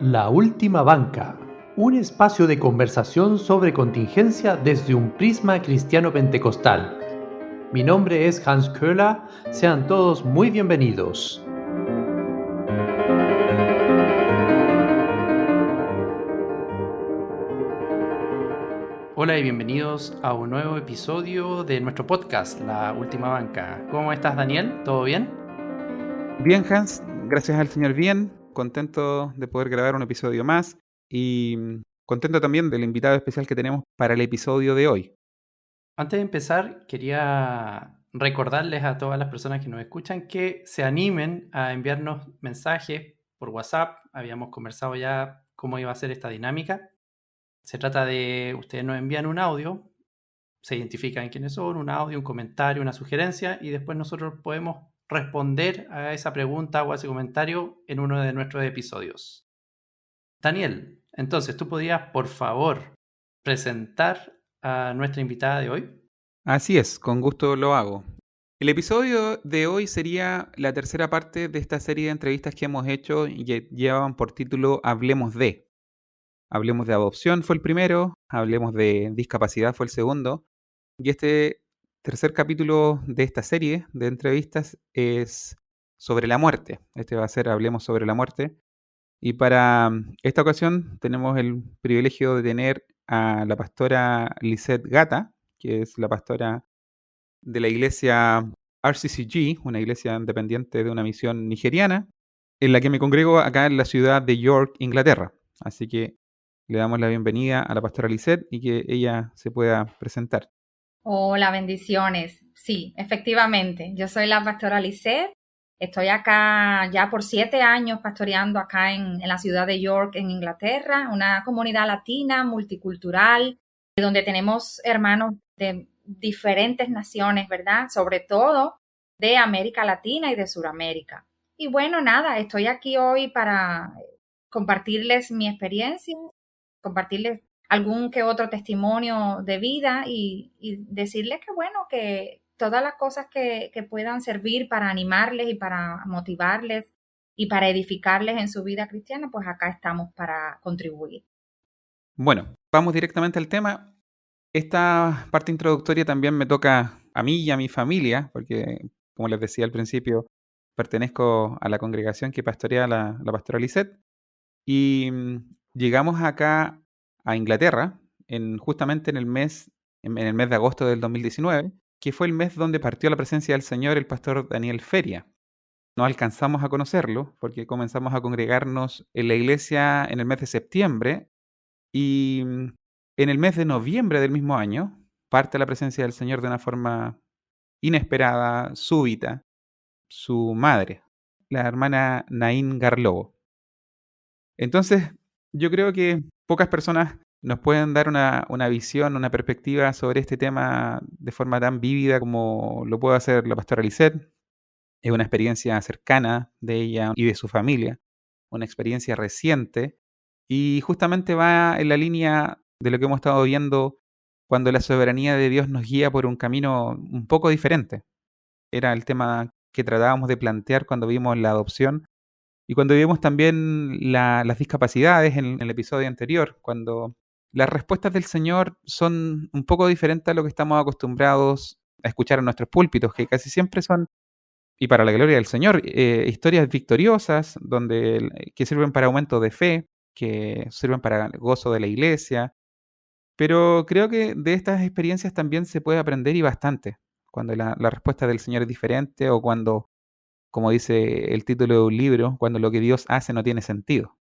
La Última Banca, un espacio de conversación sobre contingencia desde un prisma cristiano pentecostal. Mi nombre es Hans Köhler, sean todos muy bienvenidos. Hola y bienvenidos a un nuevo episodio de nuestro podcast, La Última Banca. ¿Cómo estás, Daniel? ¿Todo bien? Bien, Hans, gracias al Señor, bien. Contento de poder grabar un episodio más y contento también del invitado especial que tenemos para el episodio de hoy. Antes de empezar, quería recordarles a todas las personas que nos escuchan que se animen a enviarnos mensajes por WhatsApp. Habíamos conversado ya cómo iba a ser esta dinámica. Se trata de, ustedes nos envían un audio, se identifican quiénes son, un audio, un comentario, una sugerencia, y después nosotros podemos responder a esa pregunta o a ese comentario en uno de nuestros episodios. Daniel, entonces, ¿tú podrías, por favor, presentar a nuestra invitada de hoy? Así es, con gusto lo hago. El episodio de hoy sería la tercera parte de esta serie de entrevistas que hemos hecho y que llevaban por título Hablemos de. Hablemos de adopción fue el primero, hablemos de discapacidad fue el segundo, y este tercer capítulo de esta serie de entrevistas es sobre la muerte. Este va a ser Hablemos sobre la muerte. Y para esta ocasión tenemos el privilegio de tener a la pastora Lisette Gata, que es la pastora de la iglesia RCCG, una iglesia independiente de una misión nigeriana, en la que me congrego acá en la ciudad de York, Inglaterra. Así que le damos la bienvenida a la pastora Lisette y que ella se pueda presentar. Hola, bendiciones. Sí, efectivamente, yo soy la pastora Lisette. Estoy acá ya por 7 años pastoreando acá en la ciudad de York, en Inglaterra, una comunidad latina, multicultural, donde tenemos hermanos de diferentes naciones, ¿verdad? Sobre todo de América Latina y de Sudamérica. Y bueno, nada, estoy aquí hoy para compartirles mi experiencia, compartirles algún que otro testimonio de vida y decirles que bueno, que todas las cosas que puedan servir para animarles y para motivarles y para edificarles en su vida cristiana, pues acá estamos para contribuir. Bueno, vamos directamente al tema. Esta parte introductoria también me toca a mí y a mi familia, porque, como les decía al principio, pertenezco a la congregación que pastorea la pastora Lisette. Y llegamos acá a Inglaterra justamente en el mes de agosto del 2019, que fue el mes donde partió a la presencia del Señor el pastor Daniel Feria. No alcanzamos a conocerlo porque comenzamos a congregarnos en la iglesia en el mes de septiembre y en el mes de noviembre del mismo año parte a la presencia del Señor de una forma inesperada, súbita, su madre, la hermana Naín Garlobo. Entonces, yo creo que pocas personas nos pueden dar una visión, una perspectiva sobre este tema de forma tan vívida como lo puede hacer la pastora Lisette. Es una experiencia cercana de ella y de su familia, una experiencia reciente, y justamente va en la línea de lo que hemos estado viendo cuando la soberanía de Dios nos guía por un camino un poco diferente. Era el tema que tratábamos de plantear cuando vimos la adopción y cuando vimos también las discapacidades en el episodio anterior, cuando las respuestas del Señor son un poco diferentes a lo que estamos acostumbrados a escuchar en nuestros púlpitos, que casi siempre son, y para la gloria del Señor, historias victoriosas que sirven para aumento de fe, que sirven para el gozo de la iglesia. Pero creo que de estas experiencias también se puede aprender y bastante, cuando la respuesta del Señor es diferente o cuando, como dice el título de un libro, cuando lo que Dios hace no tiene sentido.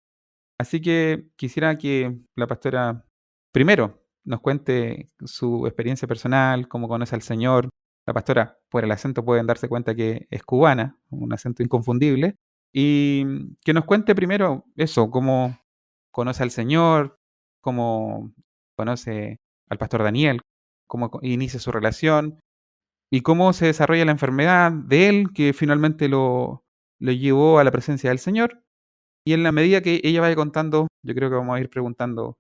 Así que quisiera que la pastora primero nos cuente su experiencia personal, cómo conoce al Señor. La pastora, por el acento pueden darse cuenta que es cubana, un acento inconfundible. Y que nos cuente primero eso, cómo conoce al Señor, cómo conoce al pastor Daniel, cómo inicia su relación y cómo se desarrolla la enfermedad de él, que finalmente lo llevó a la presencia del Señor. Y en la medida que ella vaya contando, yo creo que vamos a ir preguntando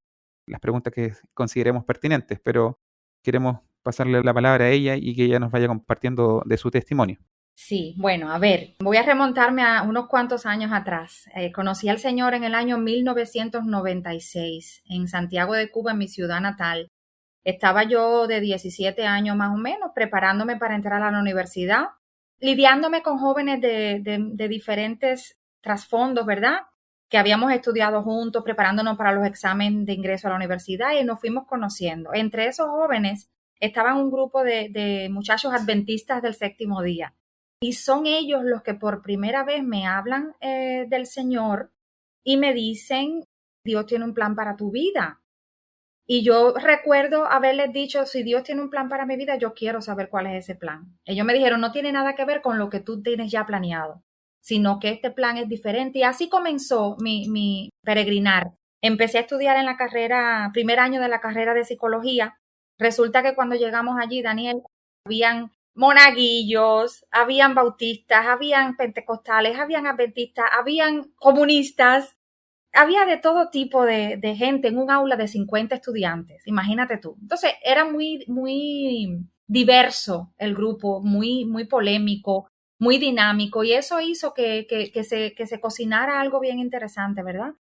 las preguntas que consideremos pertinentes, pero queremos pasarle la palabra a ella y que ella nos vaya compartiendo de su testimonio. Sí, bueno, a ver, voy a remontarme a unos cuantos años atrás. Conocí al Señor en el año 1996 en Santiago de Cuba, en mi ciudad natal. Estaba yo de 17 años más o menos, preparándome para entrar a la universidad, lidiándome con jóvenes de diferentes trasfondos, ¿verdad? Que habíamos estudiado juntos, preparándonos para los exámenes de ingreso a la universidad y nos fuimos conociendo. Entre esos jóvenes estaban un grupo de muchachos adventistas del séptimo día. Y son ellos los que por primera vez me hablan del Señor y me dicen, Dios tiene un plan para tu vida. Y yo recuerdo haberles dicho, si Dios tiene un plan para mi vida, yo quiero saber cuál es ese plan. Ellos me dijeron, no tiene nada que ver con lo que tú tienes ya planeado, sino que este plan es diferente. Y así comenzó mi peregrinar. Empecé a estudiar en la carrera, primer año de la carrera de psicología. Resulta que cuando llegamos allí, Daniel, habían monaguillos, habían bautistas, habían pentecostales, habían adventistas, habían comunistas, había de todo tipo de gente en un aula de 50 estudiantes, imagínate tú. Entonces era muy diverso el grupo, muy polémico, muy dinámico, y eso hizo que se cocinara algo bien interesante, ¿verdad?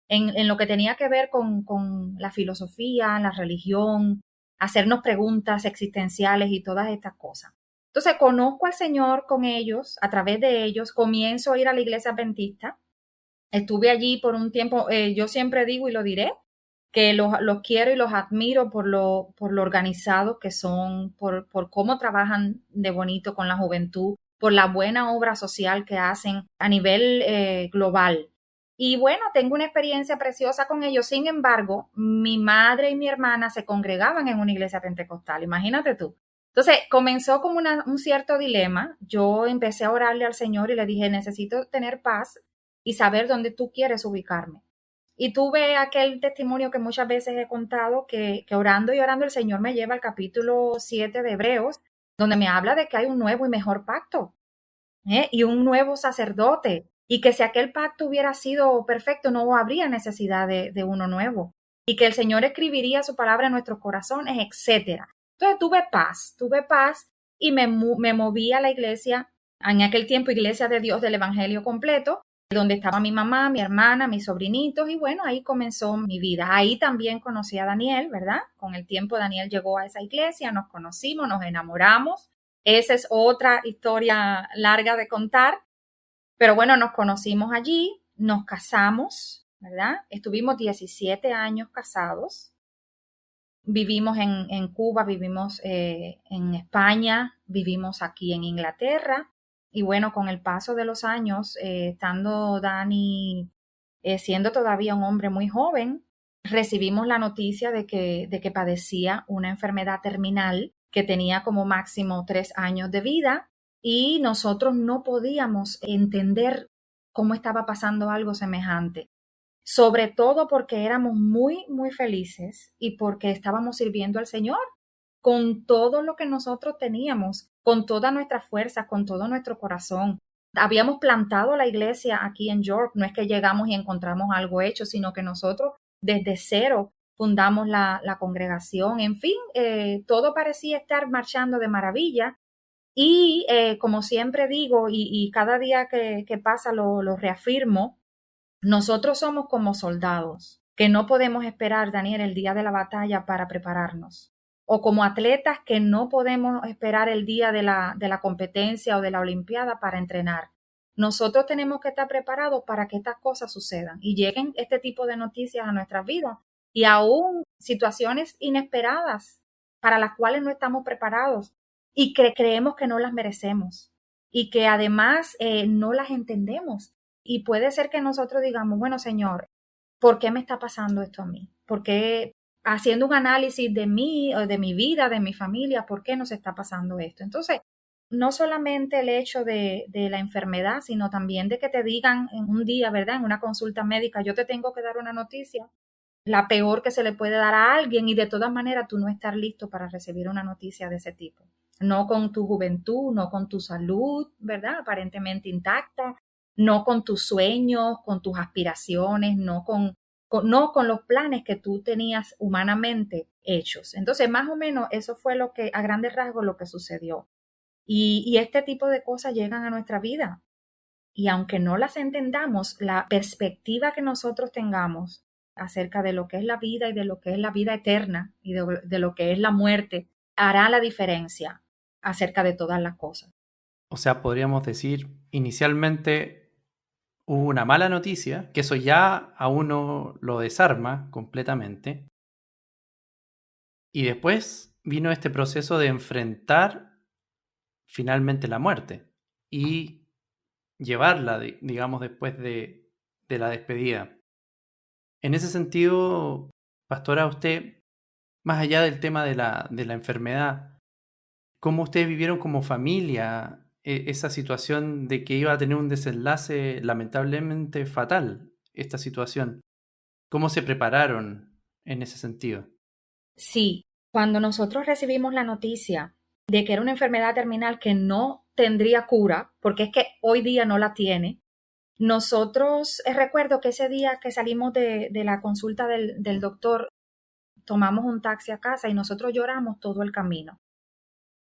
En lo que tenía que ver con la filosofía, la religión, hacernos preguntas existenciales y todas estas cosas. Entonces conozco al Señor con ellos, a través de ellos, comienzo a ir a la iglesia adventista. Estuve allí por un tiempo, yo siempre digo y lo diré, que los quiero y los admiro por lo organizados que son, por cómo trabajan de bonito con la juventud, por la buena obra social que hacen a nivel global. Y bueno, tengo una experiencia preciosa con ellos. Sin embargo, mi madre y mi hermana se congregaban en una iglesia pentecostal, imagínate tú. Entonces comenzó como un cierto dilema. Yo empecé a orarle al Señor y le dije, necesito tener paz y saber dónde tú quieres ubicarme. Y tuve aquel testimonio que muchas veces he contado, que orando y orando el Señor me lleva al capítulo 7 de Hebreos, donde me habla de que hay un nuevo y mejor pacto, y un nuevo sacerdote, y que si aquel pacto hubiera sido perfecto, no habría necesidad de uno nuevo, y que el Señor escribiría su palabra en nuestros corazones, etcétera. Entonces tuve paz y me moví a la iglesia, en aquel tiempo Iglesia de Dios del Evangelio Completo, donde estaba mi mamá, mi hermana, mis sobrinitos, y bueno, ahí comenzó mi vida. Ahí también conocí a Daniel, ¿verdad? Con el tiempo Daniel llegó a esa iglesia, nos conocimos, nos enamoramos. Esa es otra historia larga de contar, pero bueno, nos conocimos allí, nos casamos, ¿verdad? Estuvimos 17 años casados, vivimos en Cuba, vivimos en España, vivimos aquí en Inglaterra, y bueno, con el paso de los años, estando Dani siendo todavía un hombre muy joven, recibimos la noticia de que padecía una enfermedad terminal que tenía como máximo 3 años de vida, y nosotros no podíamos entender cómo estaba pasando algo semejante, sobre todo porque éramos muy felices y porque estábamos sirviendo al Señor con todo lo que nosotros teníamos, con toda nuestra fuerza, con todo nuestro corazón. Habíamos plantado la iglesia aquí en York, no es que llegamos y encontramos algo hecho, sino que nosotros desde cero fundamos la congregación. En fin, todo parecía estar marchando de maravilla. Y como siempre digo, y cada día que pasa lo reafirmo, nosotros somos como soldados, que no podemos esperar, Daniel, el día de la batalla para prepararnos. O como atletas que no podemos esperar el día de la competencia o de la olimpiada para entrenar. Nosotros tenemos que estar preparados para que estas cosas sucedan y lleguen este tipo de noticias a nuestras vidas, y aún situaciones inesperadas para las cuales no estamos preparados y que creemos que no las merecemos y que además no las entendemos. Y puede ser que nosotros digamos, bueno, Señor, ¿por qué me está pasando esto a mí? ¿Por qué, haciendo un análisis de mí, de mi vida, de mi familia, por qué nos está pasando esto? Entonces, no solamente el hecho de la enfermedad, sino también de que te digan en un día, ¿verdad? En una consulta médica, yo te tengo que dar una noticia, la peor que se le puede dar a alguien, y de todas maneras tú no estar listo para recibir una noticia de ese tipo. No con tu juventud, no con tu salud, ¿verdad? Aparentemente intacta, no con tus sueños, con tus aspiraciones, no con los planes que tú tenías humanamente hechos. Entonces, más o menos eso fue lo que, a grandes rasgos, lo que sucedió. Y este tipo de cosas llegan a nuestra vida. Y aunque no las entendamos, la perspectiva que nosotros tengamos acerca de lo que es la vida y de lo que es la vida eterna y de lo que es la muerte, hará la diferencia acerca de todas las cosas. O sea, podríamos decir, inicialmente hubo una mala noticia, que eso ya a uno lo desarma completamente. Y después vino este proceso de enfrentar finalmente la muerte y llevarla, digamos, después de la despedida. En ese sentido, pastora, usted, más allá del tema de la enfermedad, ¿cómo ustedes vivieron como familia esa situación de que iba a tener un desenlace lamentablemente fatal, esta situación? ¿Cómo se prepararon en ese sentido? Sí, cuando nosotros recibimos la noticia de que era una enfermedad terminal que no tendría cura, porque es que hoy día no la tiene, nosotros, recuerdo que ese día que salimos de la consulta del doctor, tomamos un taxi a casa y nosotros lloramos todo el camino.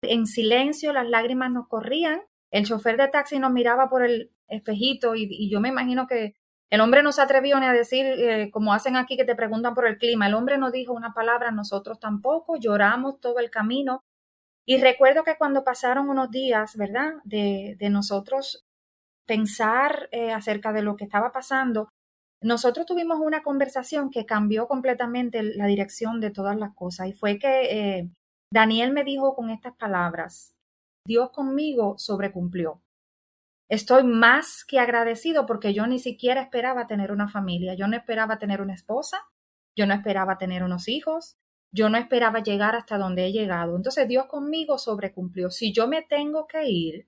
En silencio, las lágrimas nos corrían, el chofer de taxi nos miraba por el espejito y yo me imagino que el hombre no se atrevió ni a decir, como hacen aquí que te preguntan por el clima, el hombre no dijo una palabra, nosotros tampoco, lloramos todo el camino. Y recuerdo que cuando pasaron unos días, ¿verdad?, de nosotros pensar acerca de lo que estaba pasando, nosotros tuvimos una conversación que cambió completamente la dirección de todas las cosas y fue que Daniel me dijo con estas palabras: Dios conmigo sobrecumplió. Estoy más que agradecido porque yo ni siquiera esperaba tener una familia, yo no esperaba tener una esposa, yo no esperaba tener unos hijos, yo no esperaba llegar hasta donde he llegado. Entonces Dios conmigo sobrecumplió. Si yo me tengo que ir,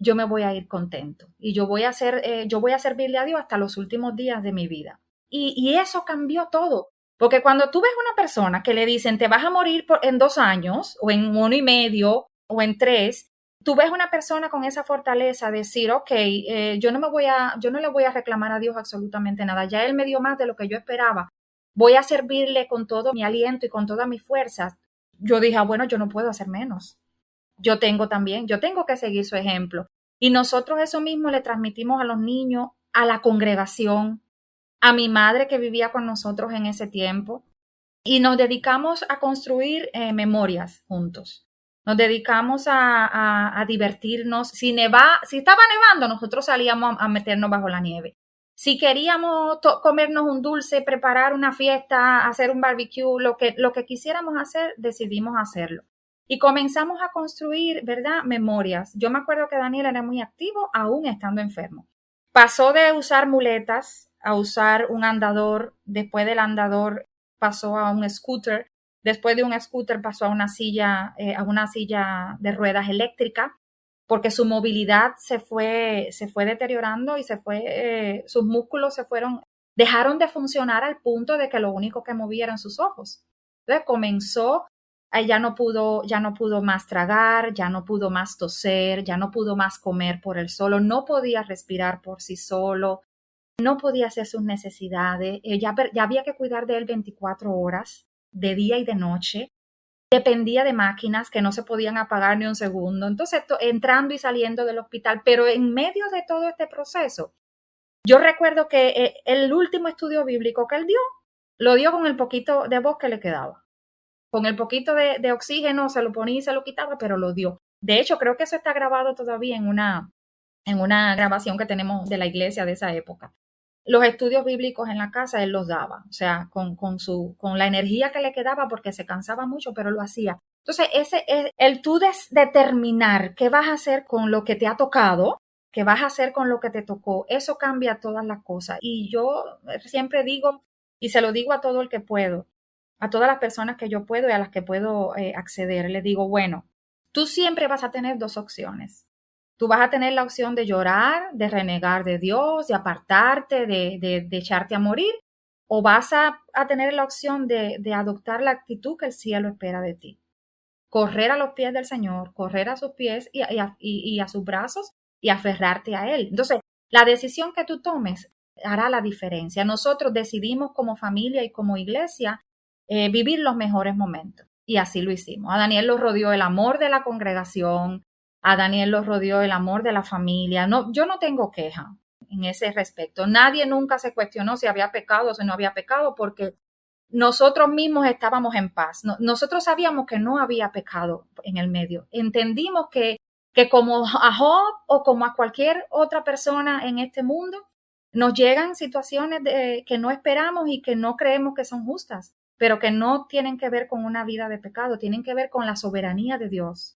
yo me voy a ir contento y yo voy a servirle a Dios hasta los últimos días de mi vida. Y eso cambió todo, porque cuando tú ves una persona que le dicen te vas a morir en 2 años o en 1 y medio o en 3, tú ves una persona con esa fortaleza de decir, ok, yo no le voy a reclamar a Dios absolutamente nada, ya Él me dio más de lo que yo esperaba, voy a servirle con todo mi aliento y con todas mis fuerzas. Yo dije, bueno, yo no puedo hacer menos. Yo tengo que seguir su ejemplo. Y nosotros eso mismo le transmitimos a los niños, a la congregación, a mi madre que vivía con nosotros en ese tiempo. Y nos dedicamos a construir memorias juntos. Nos dedicamos a divertirnos. Si estaba nevando, nosotros salíamos a meternos bajo la nieve. Si queríamos comernos un dulce, preparar una fiesta, hacer un barbecue, lo que quisiéramos hacer, decidimos hacerlo. Y comenzamos a construir, ¿verdad?, memorias. Yo me acuerdo que Daniel era muy activo, aún estando enfermo. Pasó de usar muletas a usar un andador. Después del andador pasó a un scooter. Después de un scooter pasó a una silla de ruedas eléctrica, porque su movilidad se fue deteriorando y sus músculos dejaron de funcionar al punto de que lo único que movía eran sus ojos. Entonces ya no pudo más tragar, ya no pudo más toser, ya no pudo más comer por él solo, no podía respirar por sí solo, no podía hacer sus necesidades, ya había que cuidar de él 24 horas, de día y de noche, dependía de máquinas que no se podían apagar ni un segundo, entonces entrando y saliendo del hospital, pero en medio de todo este proceso, yo recuerdo que el último estudio bíblico que él dio, lo dio con el poquito de voz que le quedaba. Con el poquito de oxígeno se lo ponía y se lo quitaba, pero lo dio. De hecho, creo que eso está grabado todavía en una grabación que tenemos de la iglesia de esa época. Los estudios bíblicos en la casa él los daba, o sea, con la energía que le quedaba porque se cansaba mucho, pero lo hacía. Entonces, ese es el tú determinar qué vas a hacer con lo que te ha tocado, qué vas a hacer con lo que te tocó, eso cambia todas las cosas. Y yo siempre digo, y se lo digo a todo el que puedo, a todas las personas que yo puedo y a las que puedo acceder, les digo, bueno, tú siempre vas a tener 2 opciones. Tú vas a tener la opción de llorar, de renegar de Dios, de apartarte, de echarte a morir, o vas a tener la opción de adoptar la actitud que el cielo espera de ti. Correr a los pies del Señor, correr a sus pies y a sus brazos y aferrarte a Él. Entonces, la decisión que tú tomes hará la diferencia. Nosotros decidimos como familia y como iglesia vivir los mejores momentos. Y así lo hicimos. A Daniel lo rodeó el amor de la congregación, A Daniel lo rodeó el amor de la familia. No, yo no tengo queja en ese respecto. Nadie nunca se cuestionó si había pecado o si no había pecado, porque nosotros mismos estábamos en paz. Nosotros sabíamos que no había pecado en el medio. Entendimos que como a Job o como a cualquier otra persona en este mundo, nos llegan situaciones que no esperamos y que no creemos que son justas, pero que no tienen que ver con una vida de pecado, tienen que ver con la soberanía de Dios.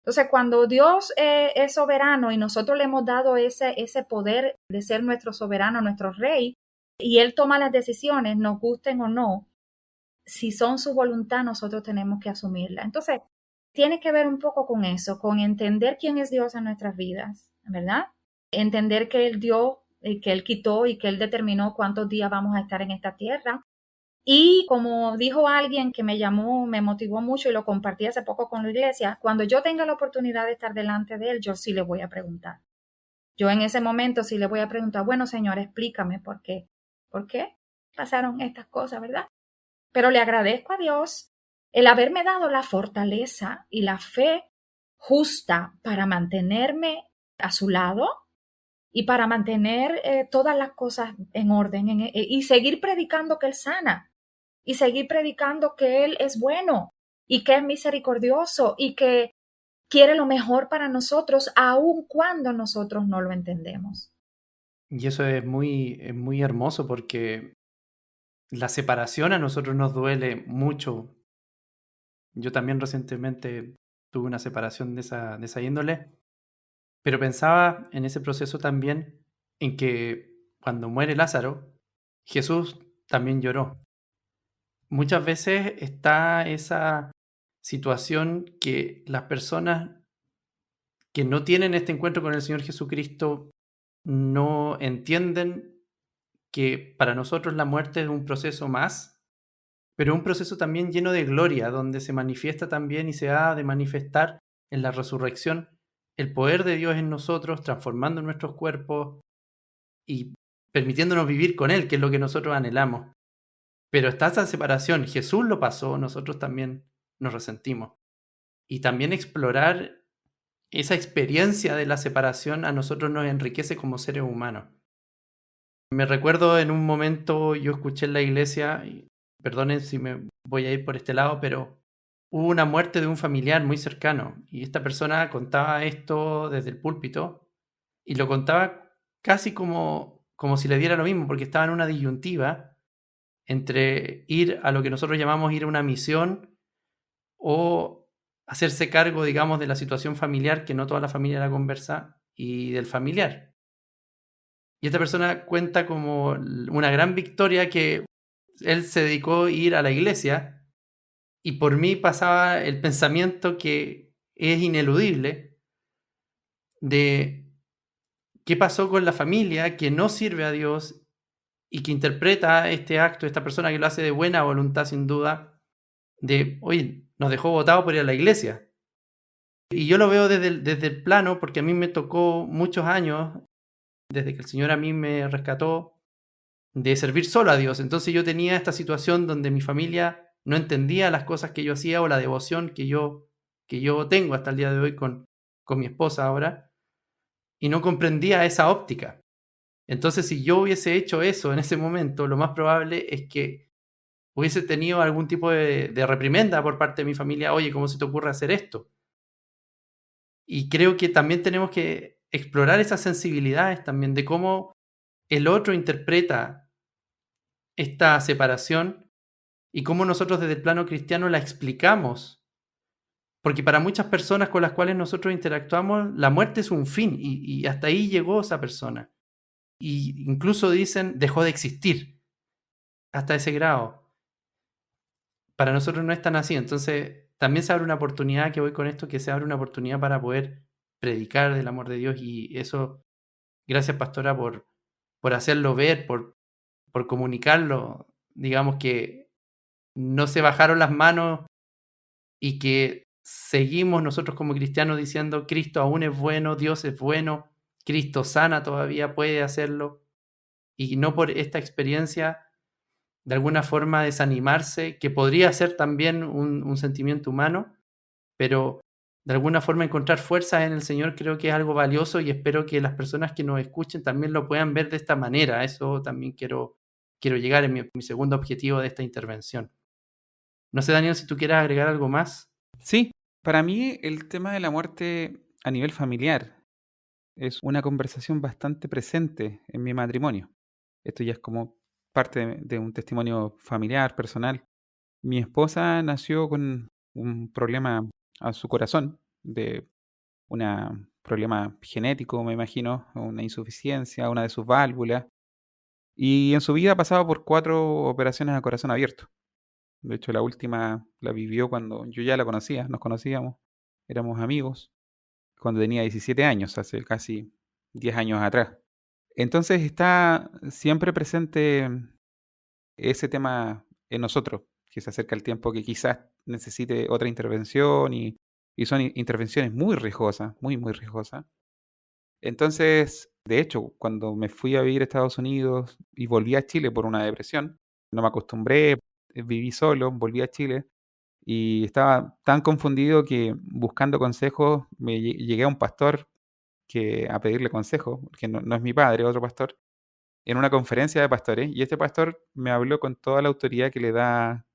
Entonces, cuando Dios es soberano y nosotros le hemos dado ese poder de ser nuestro soberano, nuestro rey, y Él toma las decisiones, nos gusten o no, si son su voluntad, nosotros tenemos que asumirla. Entonces, tiene que ver un poco con eso, con entender quién es Dios en nuestras vidas, ¿verdad? Entender que Él dio, que Él quitó y que Él determinó cuántos días vamos a estar en esta tierra. Y como dijo alguien que me llamó, me motivó mucho y lo compartí hace poco con la iglesia, cuando yo tenga la oportunidad de estar delante de Él, yo sí le voy a preguntar. Yo en ese momento sí le voy a preguntar, bueno, Señor, explícame por qué pasaron estas cosas, ¿verdad? Pero le agradezco a Dios el haberme dado la fortaleza y la fe justa para mantenerme a su lado y para mantener todas las cosas en orden y seguir predicando que Él sana y seguir predicando que Él es bueno y que es misericordioso y que quiere lo mejor para nosotros, aun cuando nosotros no lo entendemos. Y eso es muy hermoso porque la separación a nosotros nos duele mucho. Yo también recientemente tuve una separación de esa índole, pero pensaba en ese proceso también en que cuando muere Lázaro, Jesús también lloró. Muchas veces está esa situación que las personas que no tienen este encuentro con el Señor Jesucristo no entienden que para nosotros la muerte es un proceso más, pero un proceso también lleno de gloria, donde se manifiesta también y se ha de manifestar en la resurrección el poder de Dios en nosotros, transformando nuestros cuerpos y permitiéndonos vivir con Él, que es lo que nosotros anhelamos. Pero está esa separación, Jesús lo pasó, nosotros también nos resentimos. Y también explorar esa experiencia de la separación a nosotros nos enriquece como seres humanos. Me recuerdo en un momento, yo escuché en la iglesia, y perdonen si me voy a ir por este lado, pero hubo una muerte de un familiar muy cercano y esta persona contaba esto desde el púlpito y lo contaba casi como si le diera lo mismo, porque estaba en una disyuntiva entre ir a lo que nosotros llamamos ir a una misión o hacerse cargo, digamos, de la situación familiar, que no toda la familia la conversa, y del familiar. Y esta persona cuenta como una gran victoria que él se dedicó a ir a la iglesia y por mí pasaba el pensamiento que es ineludible de qué pasó con la familia que no sirve a Dios y que interpreta este acto, esta persona que lo hace de buena voluntad sin duda, de, oye, nos dejó botados por ir a la iglesia. Y yo lo veo desde el plano, porque a mí me tocó muchos años, desde que el Señor a mí me rescató, de servir solo a Dios. Entonces yo tenía esta situación donde mi familia no entendía las cosas que yo hacía o la devoción que yo tengo hasta el día de hoy con mi esposa ahora, y no comprendía esa óptica. Entonces, si yo hubiese hecho eso en ese momento, lo más probable es que hubiese tenido algún tipo de reprimenda por parte de mi familia. Oye, ¿cómo se te ocurre hacer esto? Y creo que también tenemos que explorar esas sensibilidades también de cómo el otro interpreta esta separación y cómo nosotros desde el plano cristiano la explicamos. Porque para muchas personas con las cuales nosotros interactuamos, la muerte es un fin y hasta ahí llegó esa persona. Y incluso dicen, dejó de existir hasta ese grado. Para nosotros no es tan así. Entonces, también se abre una oportunidad, que voy con esto, que se abre una oportunidad para poder predicar del amor de Dios. Y eso, gracias, pastora, por hacerlo ver, por comunicarlo. Digamos que no se bajaron las manos y que seguimos nosotros como cristianos diciendo, Cristo aún es bueno, Dios es bueno, Cristo sana todavía, puede hacerlo. Y no por esta experiencia de alguna forma desanimarse, que podría ser también un sentimiento humano, pero de alguna forma encontrar fuerza en el Señor creo que es algo valioso y espero que las personas que nos escuchen también lo puedan ver de esta manera. A eso también quiero llegar en mi segundo objetivo de esta intervención. No sé, Daniel, si tú quieres agregar algo más. Sí, para mí el tema de la muerte a nivel familiar es una conversación bastante presente en mi matrimonio. Esto ya es como parte de un testimonio familiar, personal. Mi esposa nació con un problema a su corazón, de un problema genético, me imagino, una insuficiencia, una de sus válvulas, y en su vida ha pasado por 4 operaciones a corazón abierto. De hecho, la última la vivió cuando yo ya la conocía, nos conocíamos, éramos amigos, cuando tenía 17 años, hace casi 10 años atrás. Entonces está siempre presente ese tema en nosotros, que se acerca el tiempo que quizás necesite otra intervención y son intervenciones muy riesgosas, muy, muy riesgosas. Entonces, de hecho, cuando me fui a vivir a Estados Unidos y volví a Chile por una depresión, no me acostumbré, viví solo, volví a Chile y estaba tan confundido que buscando consejos llegué a un pastor a pedirle consejo, que no es mi padre, otro pastor, en una conferencia de pastores, y este pastor me habló con toda la autoridad que le da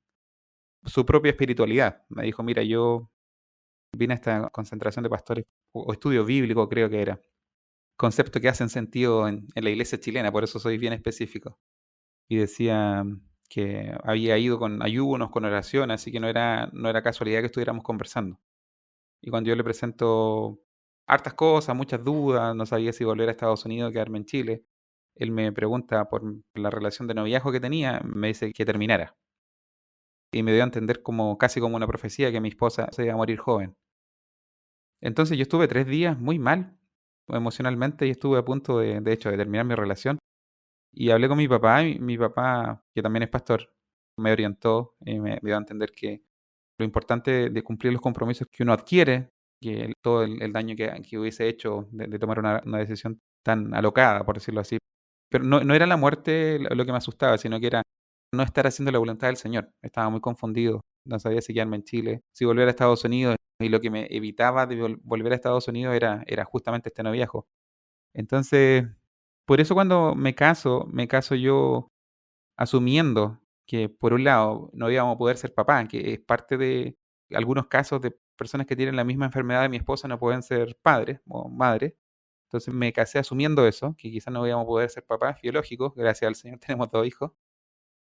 su propia espiritualidad. Me dijo, mira, yo vine a esta concentración de pastores, o estudio bíblico creo que era, conceptos que hacen sentido en la iglesia chilena, por eso soy bien específico. Y decía que había ido con ayunos, con oración, así que no era casualidad que estuviéramos conversando. Y cuando yo le presento hartas cosas, muchas dudas, no sabía si volver a Estados Unidos o quedarme en Chile, él me pregunta por la relación de noviazgo que tenía, me dice que terminara. Y me dio a entender como casi como una profecía que mi esposa se iba a morir joven. Entonces yo estuve 3 días muy mal emocionalmente y estuve a punto de hecho, de terminar mi relación. Y hablé con mi papá y mi papá, que también es pastor, me orientó y me dio a entender que lo importante de cumplir los compromisos que uno adquiere, que todo el daño que hubiese hecho de tomar una decisión tan alocada, por decirlo así. Pero no era la muerte lo que me asustaba, sino que era no estar haciendo la voluntad del Señor. Estaba muy confundido, no sabía si quedarme en Chile, si volver a Estados Unidos, y lo que me evitaba de volver a Estados Unidos era justamente este noviazgo. Entonces, por eso cuando me caso yo asumiendo que, por un lado, no íbamos a poder ser papás, que es parte de algunos casos de personas que tienen la misma enfermedad de mi esposa no pueden ser padres o madres. Entonces me casé asumiendo eso, que quizás no íbamos a poder ser papás biológicos, gracias al Señor tenemos 2 hijos.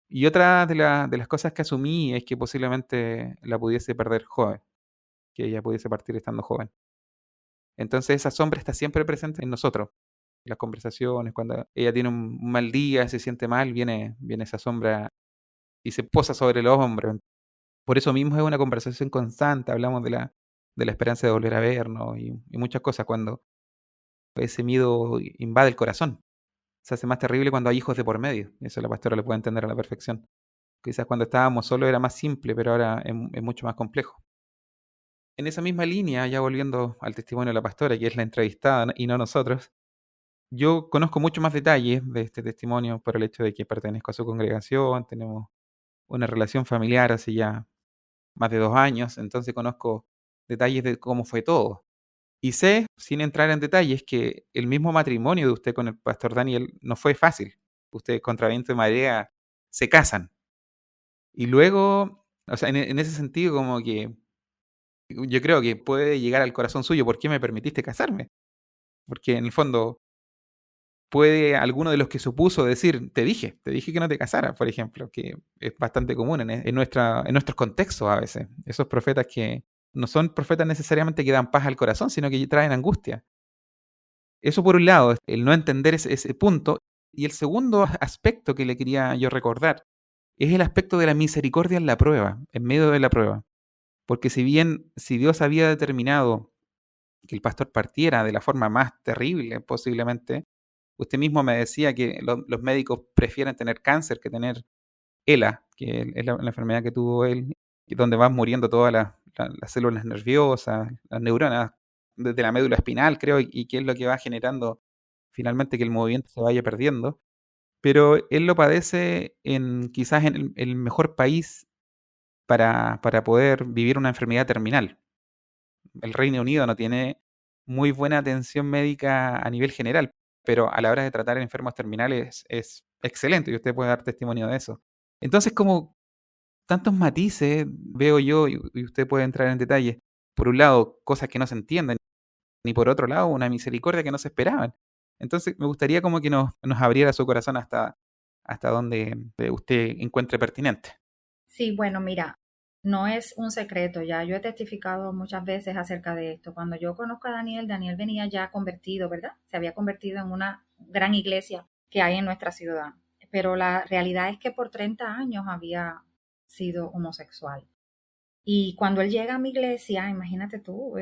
Y otra de las cosas que asumí es que posiblemente la pudiese perder joven, que ella pudiese partir estando joven. Entonces esa sombra está siempre presente en nosotros. Las conversaciones, cuando ella tiene un mal día, se siente mal, viene esa sombra y se posa sobre los hombros. Por eso mismo es una conversación constante, hablamos de la esperanza de volver a vernos y muchas cosas cuando ese miedo invade el corazón. Se hace más terrible cuando hay hijos de por medio. Eso la pastora lo puede entender a la perfección. Quizás cuando estábamos solos era más simple, pero ahora es mucho más complejo. En esa misma línea, ya volviendo al testimonio de la pastora, que es la entrevistada y no nosotros, yo conozco mucho más detalles de este testimonio por el hecho de que pertenezco a su congregación, tenemos una relación familiar hace ya más de 2 años, entonces conozco detalles de cómo fue todo. Y sé, sin entrar en detalles, que el mismo matrimonio de usted con el pastor Daniel no fue fácil. Ustedes contra viento y marea se casan. Y luego, o sea, en ese sentido como que yo creo que puede llegar al corazón suyo, ¿por qué me permitiste casarme? Porque en el fondo puede alguno de los que supuso decir, te dije que no te casaras, por ejemplo, que es bastante común en nuestros contextos a veces. Esos profetas que no son profetas necesariamente que dan paz al corazón, sino que traen angustia. Eso por un lado, el no entender ese punto. Y el segundo aspecto que le quería yo recordar es el aspecto de la misericordia en la prueba, en medio de la prueba. Porque si Dios había determinado que el pastor partiera de la forma más terrible posiblemente, usted mismo me decía que los médicos prefieren tener cáncer que tener ELA, que es la enfermedad que tuvo él, y donde van muriendo todas las células nerviosas, las neuronas, desde la médula espinal, creo, y que es lo que va generando finalmente que el movimiento se vaya perdiendo. Pero él lo padece quizás en el mejor país para poder vivir una enfermedad terminal. el Reino Unido no tiene muy buena atención médica a nivel general, pero a la hora de tratar enfermos terminales es excelente y usted puede dar testimonio de eso. Entonces, como tantos matices veo yo, y usted puede entrar en detalle. Por un lado, cosas que no se entienden, y por otro lado, una misericordia que no se esperaban. Entonces, me gustaría como que nos abriera su corazón hasta donde usted encuentre pertinente. Sí, bueno, mira, no es un secreto ya. Yo he testificado muchas veces acerca de esto. Cuando yo conozco a Daniel, Daniel venía ya convertido, ¿verdad? Se había convertido en una gran iglesia que hay en nuestra ciudad. Pero la realidad es que por 30 años había sido homosexual. Y cuando él llega a mi iglesia, imagínate tú,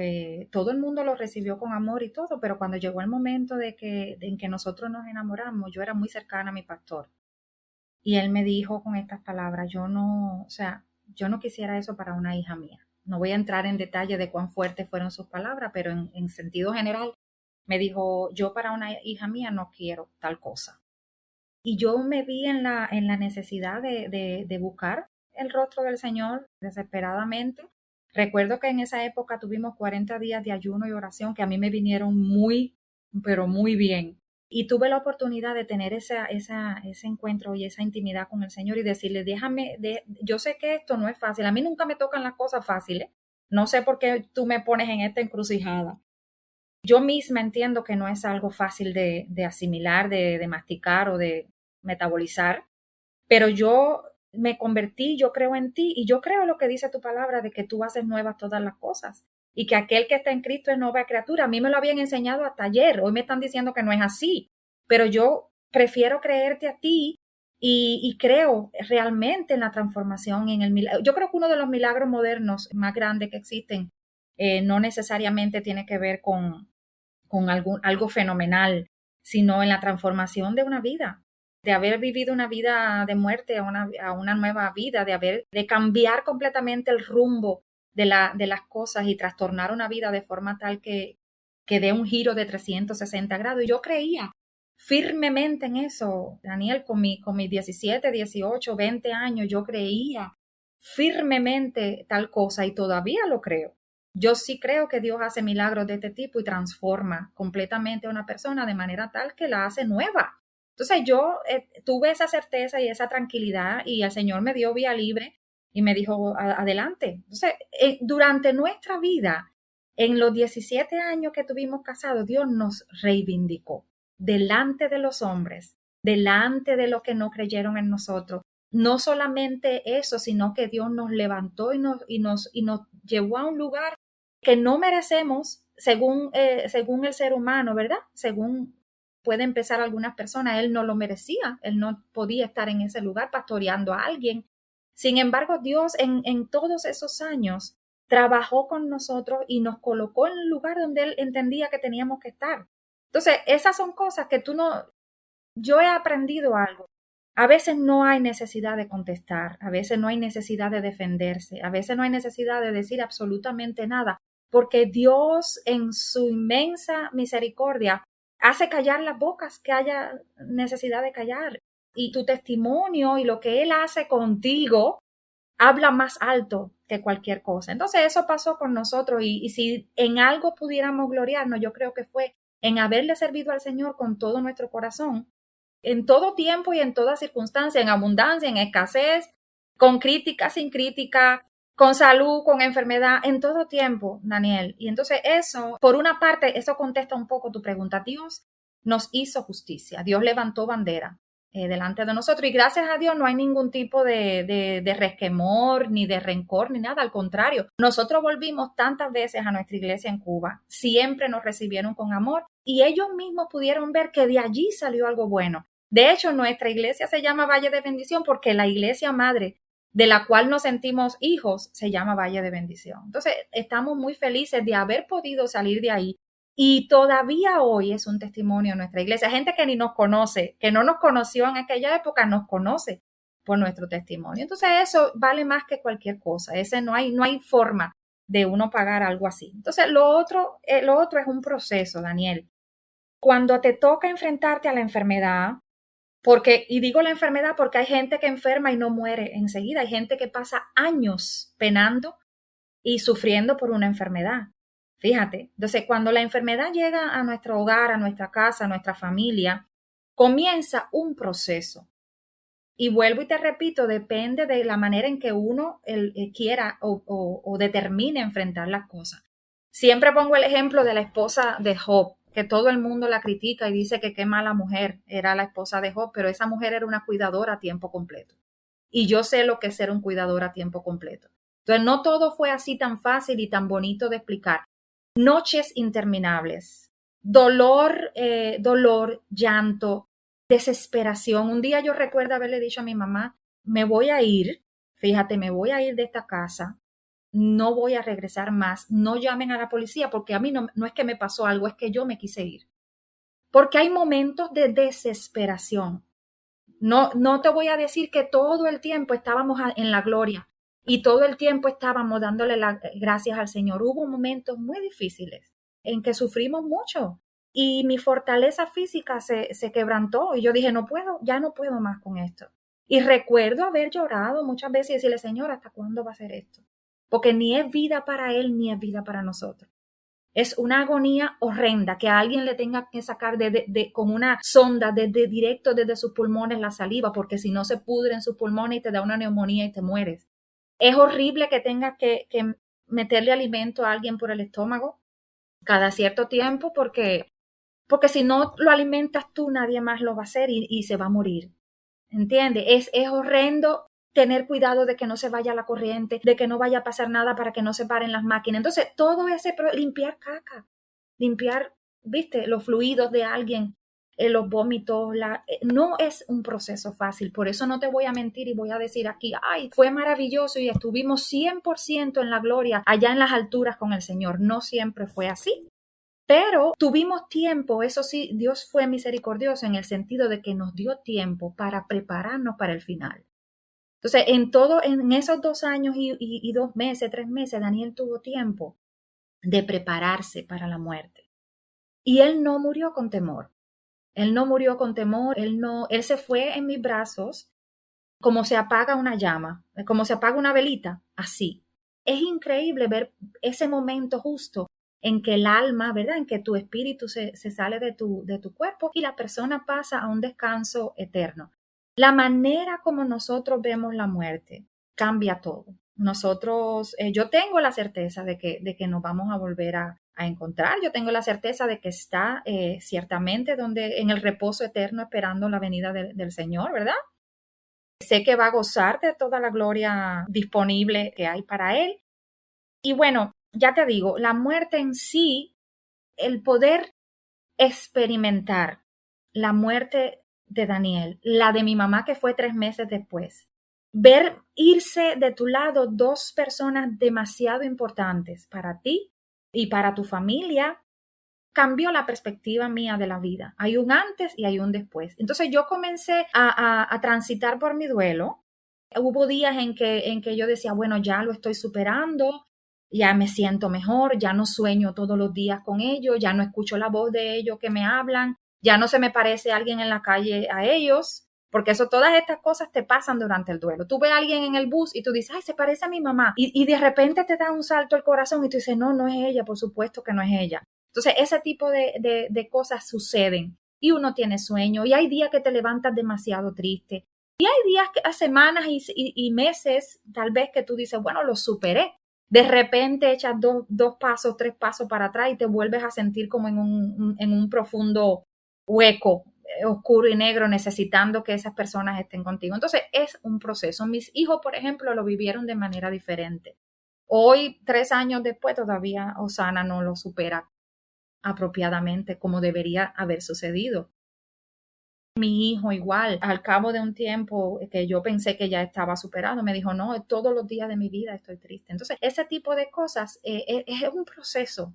todo el mundo lo recibió con amor y todo, pero cuando llegó el momento en que nosotros nos enamoramos, yo era muy cercana a mi pastor. Y él me dijo con estas palabras, yo no, o sea, yo no quisiera eso para una hija mía. No voy a entrar en detalle de cuán fuertes fueron sus palabras, pero en sentido general me dijo, yo para una hija mía no quiero tal cosa. Y yo me vi en la necesidad de buscar el rostro del Señor desesperadamente. Recuerdo que en esa época tuvimos 40 días de ayuno y oración que a mí me vinieron muy, pero muy bien. Y tuve la oportunidad de tener ese encuentro y esa intimidad con el Señor y decirle, yo sé que esto no es fácil, a mí nunca me tocan las cosas fáciles, no sé por qué tú me pones en esta encrucijada. Yo misma entiendo que no es algo fácil de asimilar, de masticar o de metabolizar, pero yo me convertí, yo creo en ti y yo creo lo que dice tu palabra de que tú haces nuevas todas las cosas y que aquel que está en Cristo es nueva criatura. A mí me lo habían enseñado hasta ayer, hoy me están diciendo que no es así, pero yo prefiero creerte a ti y creo realmente en la transformación, en el milagro. Yo creo que uno de los milagros modernos más grandes que existen no necesariamente tiene que ver con algo fenomenal, sino en la transformación de una vida, de haber vivido una vida de muerte a una nueva vida, de cambiar completamente el rumbo de las cosas y trastornar una vida de forma tal que dé un giro de 360 grados. Y yo creía firmemente en eso, Daniel, con mis 17, 18, 20 años, yo creía firmemente tal cosa y todavía lo creo. Yo sí creo que Dios hace milagros de este tipo y transforma completamente a una persona de manera tal que la hace nueva. Entonces yo tuve esa certeza y esa tranquilidad y el Señor me dio vía libre y me dijo, adelante. Entonces, durante nuestra vida, en los 17 años que tuvimos casados, Dios nos reivindicó delante de los hombres, delante de los que no creyeron en nosotros. No solamente eso, sino que Dios nos levantó y nos llevó a un lugar que no merecemos según el ser humano, ¿verdad? Según pueden pensar algunas personas, él no lo merecía, él no podía estar en ese lugar pastoreando a alguien. Sin embargo, Dios en todos esos años trabajó con nosotros y nos colocó en el lugar donde él entendía que teníamos que estar. Entonces, esas son cosas que yo he aprendido algo. A veces no hay necesidad de contestar, a veces no hay necesidad de defenderse, a veces no hay necesidad de decir absolutamente nada, porque Dios en su inmensa misericordia hace callar las bocas que haya necesidad de callar. Y tu testimonio y lo que Él hace contigo habla más alto que cualquier cosa. Entonces eso pasó con nosotros y si en algo pudiéramos gloriarnos, yo creo que fue en haberle servido al Señor con todo nuestro corazón, en todo tiempo y en toda circunstancia, en abundancia, en escasez, con crítica, sin crítica, con salud, con enfermedad, en todo tiempo, Daniel. Y entonces eso, por una parte, eso contesta un poco tu pregunta. Dios nos hizo justicia, Dios levantó bandera delante de nosotros y gracias a Dios no hay ningún tipo de resquemor, ni de rencor, ni nada, al contrario. Nosotros volvimos tantas veces a nuestra iglesia en Cuba, siempre nos recibieron con amor y ellos mismos pudieron ver que de allí salió algo bueno. De hecho, nuestra iglesia se llama Valle de Bendición porque la iglesia madre de la cual nos sentimos hijos se llama Valle de Bendición. Entonces, estamos muy felices de haber podido salir de ahí y todavía hoy es un testimonio en nuestra iglesia. Gente que ni nos conoce, que no nos conoció en aquella época, nos conoce por nuestro testimonio. Entonces, eso vale más que cualquier cosa. No hay forma de uno pagar algo así. Entonces, lo otro es un proceso, Daniel. Cuando te toca enfrentarte a la enfermedad, y digo la enfermedad porque hay gente que enferma y no muere enseguida, hay gente que pasa años penando y sufriendo por una enfermedad. Fíjate, entonces cuando la enfermedad llega a nuestro hogar, a nuestra casa, a nuestra familia, comienza un proceso. Y vuelvo y te repito, depende de la manera en que uno quiera o determine enfrentar las cosas. Siempre pongo el ejemplo de la esposa de Job, que todo el mundo la critica y dice que qué mala mujer era la esposa de Job, pero esa mujer era una cuidadora a tiempo completo. Y yo sé lo que es ser un cuidador a tiempo completo. Entonces, no todo fue así tan fácil y tan bonito de explicar. Noches interminables, dolor, llanto, desesperación. Un día yo recuerdo haberle dicho a mi mamá, me voy a ir, fíjate, me voy a ir de esta casa, no voy a regresar más, no llamen a la policía porque a mí no es que me pasó algo, es que yo me quise ir. Porque hay momentos de desesperación. No te voy a decir que todo el tiempo estábamos en la gloria y todo el tiempo estábamos dándole las gracias al Señor. Hubo momentos muy difíciles en que sufrimos mucho y mi fortaleza física se quebrantó y yo dije, no puedo, ya no puedo más con esto. Y recuerdo haber llorado muchas veces y decirle, Señor, ¿hasta cuándo va a ser esto? Porque ni es vida para Él ni es vida para nosotros. Es una agonía horrenda que a alguien le tenga que sacar con una sonda directo desde sus pulmones la saliva, porque si no se pudre en sus pulmones y te da una neumonía y te mueres. Es horrible que tengas que meterle alimento a alguien por el estómago cada cierto tiempo, porque si no lo alimentas tú, nadie más lo va a hacer y se va a morir. ¿Entiendes? Es horrendo tener cuidado de que no se vaya la corriente, de que no vaya a pasar nada para que no se paren las máquinas. Entonces, todo limpiar caca, limpiar, viste, los fluidos de alguien, los vómitos, no es un proceso fácil. Por eso no te voy a mentir y voy a decir aquí, ay, fue maravilloso y estuvimos 100% en la gloria allá en las alturas con el Señor. No siempre fue así. Pero tuvimos tiempo, eso sí, Dios fue misericordioso en el sentido de que nos dio tiempo para prepararnos para el final. Entonces, en esos 2 años y 2 meses, 3 meses, Daniel tuvo tiempo de prepararse para la muerte. Y él no murió con temor. Él no murió con temor, él se fue en mis brazos como se apaga una llama, como se apaga una velita, así. Es increíble ver ese momento justo en que el alma, ¿verdad? En que tu espíritu se sale de tu cuerpo y la persona pasa a un descanso eterno. La manera como nosotros vemos la muerte cambia todo. Nosotros, yo tengo la certeza de que nos vamos a volver a encontrar. Yo tengo la certeza de que está ciertamente en el reposo eterno esperando la venida del Señor, ¿verdad? Sé que va a gozar de toda la gloria disponible que hay para él. Y bueno, ya te digo, la muerte en sí, el poder experimentar la muerte de Daniel, la de mi mamá que fue 3 meses después, ver irse de tu lado 2 personas demasiado importantes para ti y para tu familia, cambió la perspectiva mía de la vida. Hay un antes y hay un después. Entonces yo comencé a transitar por mi duelo. Hubo días en que yo decía, bueno, ya lo estoy superando, ya me siento mejor, ya no sueño todos los días con ellos, ya no escucho la voz de ellos que me hablan, ya no se me parece alguien en la calle a ellos, porque todas estas cosas te pasan durante el duelo. Tú ves a alguien en el bus y tú dices, ay, se parece a mi mamá, y de repente te da un salto el corazón y tú dices, no es ella, por supuesto que no es ella. Entonces, ese tipo de cosas suceden y uno tiene sueño y hay días que te levantas demasiado triste y hay días, semanas y meses tal vez que tú dices, bueno, lo superé. De repente echas 2 pasos, 3 pasos para atrás y te vuelves a sentir como en un profundo hueco, oscuro y negro, necesitando que esas personas estén contigo. Entonces, es un proceso. Mis hijos, por ejemplo, lo vivieron de manera diferente. Hoy, 3 años después, todavía Osana no lo supera apropiadamente como debería haber sucedido. Mi hijo igual, al cabo de un tiempo que yo pensé que ya estaba superado, me dijo, no, todos los días de mi vida estoy triste. Entonces, ese tipo de cosas es un proceso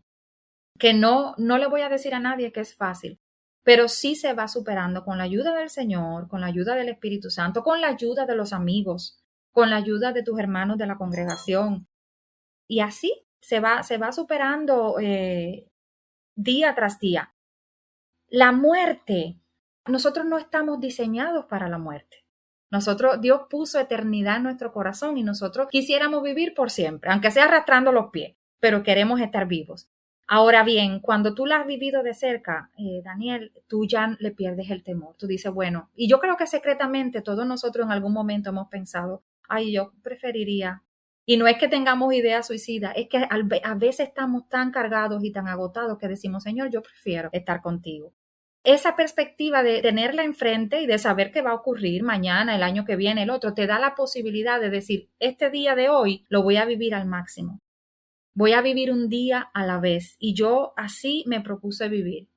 que no le voy a decir a nadie que es fácil, pero sí se va superando con la ayuda del Señor, con la ayuda del Espíritu Santo, con la ayuda de los amigos, con la ayuda de tus hermanos de la congregación. Y así se va superando día tras día. La muerte, nosotros no estamos diseñados para la muerte. Dios puso eternidad en nuestro corazón y nosotros quisiéramos vivir por siempre, aunque sea arrastrando los pies, pero queremos estar vivos. Ahora bien, cuando tú la has vivido de cerca, Daniel, tú ya le pierdes el temor. Tú dices, bueno, y yo creo que secretamente todos nosotros en algún momento hemos pensado, ay, yo preferiría. Y no es que tengamos ideas suicidas, es que a veces estamos tan cargados y tan agotados que decimos, Señor, yo prefiero estar contigo. Esa perspectiva de tenerla enfrente y de saber qué va a ocurrir mañana, el año que viene, el otro, te da la posibilidad de decir, este día de hoy lo voy a vivir al máximo. Voy a vivir un día a la vez. Y yo así me propuse vivir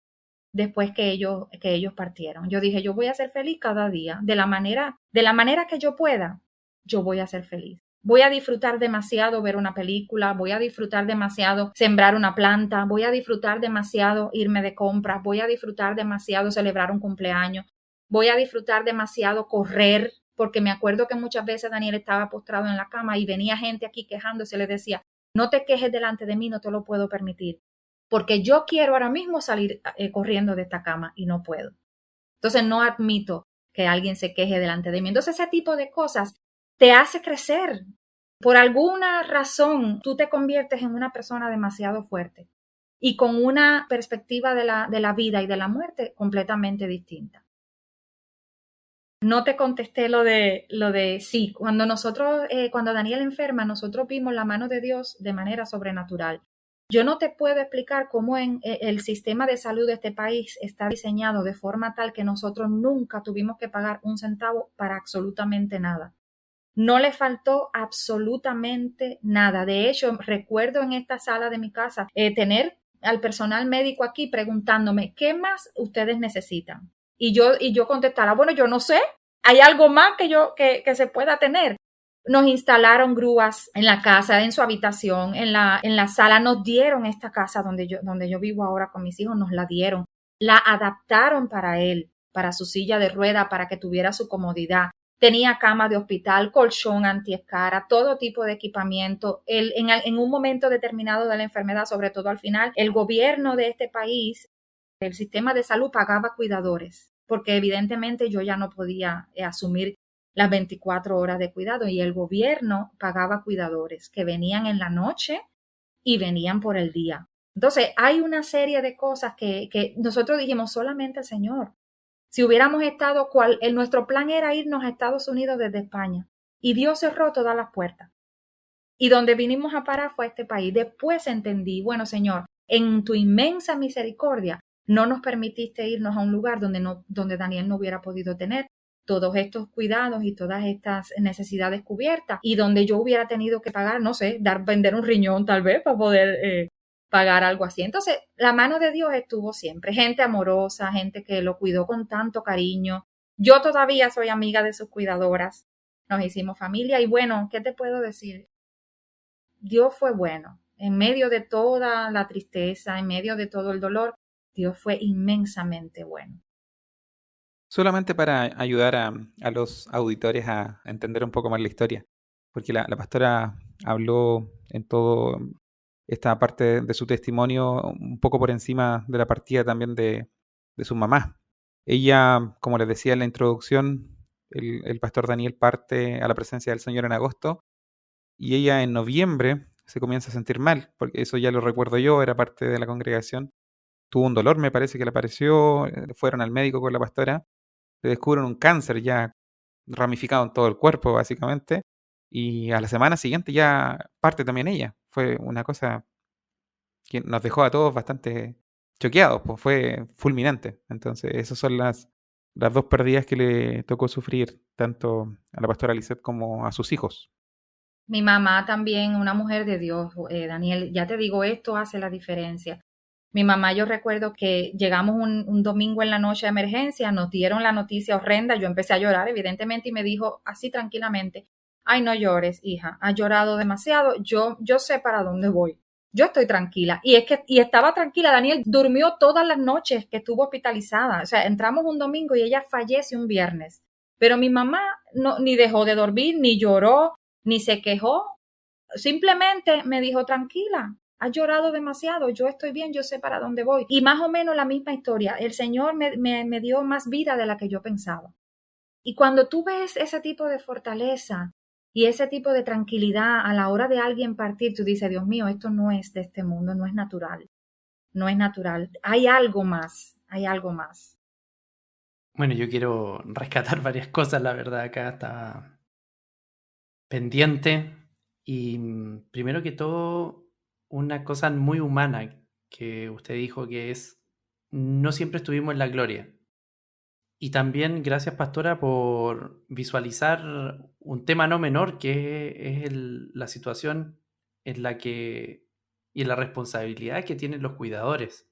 después que ellos partieron. Yo dije, yo voy a ser feliz cada día. De la manera que yo pueda, yo voy a ser feliz. Voy a disfrutar demasiado ver una película, voy a disfrutar demasiado sembrar una planta, voy a disfrutar demasiado irme de compras, voy a disfrutar demasiado celebrar un cumpleaños, voy a disfrutar demasiado correr, porque me acuerdo que muchas veces Daniel estaba postrado en la cama y venía gente aquí quejándose, le decía, no te quejes delante de mí, no te lo puedo permitir, porque yo quiero ahora mismo salir corriendo de esta cama y no puedo. Entonces no admito que alguien se queje delante de mí. Entonces ese tipo de cosas te hace crecer. Por alguna razón tú te conviertes en una persona demasiado fuerte y con una perspectiva de la vida y de la muerte completamente distinta. No te contesté lo de sí. Cuando Daniel enferma, nosotros vimos la mano de Dios de manera sobrenatural. Yo no te puedo explicar cómo el sistema de salud de este país está diseñado de forma tal que nosotros nunca tuvimos que pagar un centavo para absolutamente nada. No le faltó absolutamente nada. De hecho, recuerdo en esta sala de mi casa tener al personal médico aquí preguntándome, ¿qué más ustedes necesitan? Y yo contestara, bueno, yo no sé, ¿hay algo más que se pueda tener? Nos instalaron grúas en la casa, en su habitación, en la sala. Nos dieron esta casa donde yo vivo ahora con mis hijos, nos la dieron. La adaptaron para él, para su silla de rueda, para que tuviera su comodidad. Tenía cama de hospital, colchón antiescara, todo tipo de equipamiento. En un momento determinado de la enfermedad, sobre todo al final, el gobierno de este país, el sistema de salud pagaba cuidadores, porque evidentemente yo ya no podía asumir las 24 horas de cuidado y el gobierno pagaba cuidadores que venían en la noche y venían por el día. Entonces, hay una serie de cosas que nosotros dijimos solamente el Señor. Si hubiéramos estado, nuestro plan era irnos a Estados Unidos desde España y Dios cerró todas las puertas. Y donde vinimos a parar fue este país. Después entendí, bueno, Señor, en tu inmensa misericordia no nos permitiste irnos a un lugar donde Daniel no hubiera podido tener todos estos cuidados y todas estas necesidades cubiertas y donde yo hubiera tenido que pagar, no sé, vender un riñón tal vez para poder pagar algo así. Entonces, la mano de Dios estuvo siempre. Gente amorosa, gente que lo cuidó con tanto cariño. Yo todavía soy amiga de sus cuidadoras. Nos hicimos familia y bueno, ¿qué te puedo decir? Dios fue bueno. En medio de toda la tristeza, en medio de todo el dolor, Dios fue inmensamente bueno. Solamente para ayudar a los auditores a entender un poco más la historia, porque la pastora habló en todo esta parte de su testimonio un poco por encima de la partida también de su mamá. Ella, como les decía en la introducción, el pastor Daniel parte a la presencia del Señor en agosto y ella en noviembre se comienza a sentir mal, porque eso ya lo recuerdo yo, era parte de la congregación. Tuvo un dolor, me parece que le apareció, fueron al médico con la pastora, le descubren un cáncer ya ramificado en todo el cuerpo, básicamente, y a la semana siguiente ya parte también ella. Fue una cosa que nos dejó a todos bastante choqueados, pues fue fulminante. Entonces, esas son las dos pérdidas que le tocó sufrir tanto a la pastora Lisette como a sus hijos. Mi mamá también, una mujer de Dios, Daniel, ya te digo, esto hace la diferencia. Mi mamá, yo recuerdo que llegamos un domingo en la noche de emergencia, nos dieron la noticia horrenda, yo empecé a llorar, evidentemente, y me dijo así tranquilamente, ay, no llores, hija, has llorado demasiado, yo sé para dónde voy, yo estoy tranquila. Y estaba tranquila, Daniel durmió todas las noches que estuvo hospitalizada, o sea, entramos un domingo y ella fallece un viernes, pero mi mamá ni dejó de dormir, ni lloró, ni se quejó, simplemente me dijo, tranquila, has llorado demasiado, yo estoy bien, yo sé para dónde voy. Y más o menos la misma historia, el Señor me dio más vida de la que yo pensaba. Y cuando tú ves ese tipo de fortaleza y ese tipo de tranquilidad a la hora de alguien partir, tú dices, Dios mío, esto no es de este mundo, no es natural. no es natural. Hay algo más, hay algo más. Bueno, yo quiero rescatar varias cosas, la verdad, acá está pendiente. Y primero que todo, una cosa muy humana que usted dijo, que es, no siempre estuvimos en la gloria. Y también gracias, pastora, por visualizar un tema no menor, que es la situación en la que y la responsabilidad que tienen los cuidadores.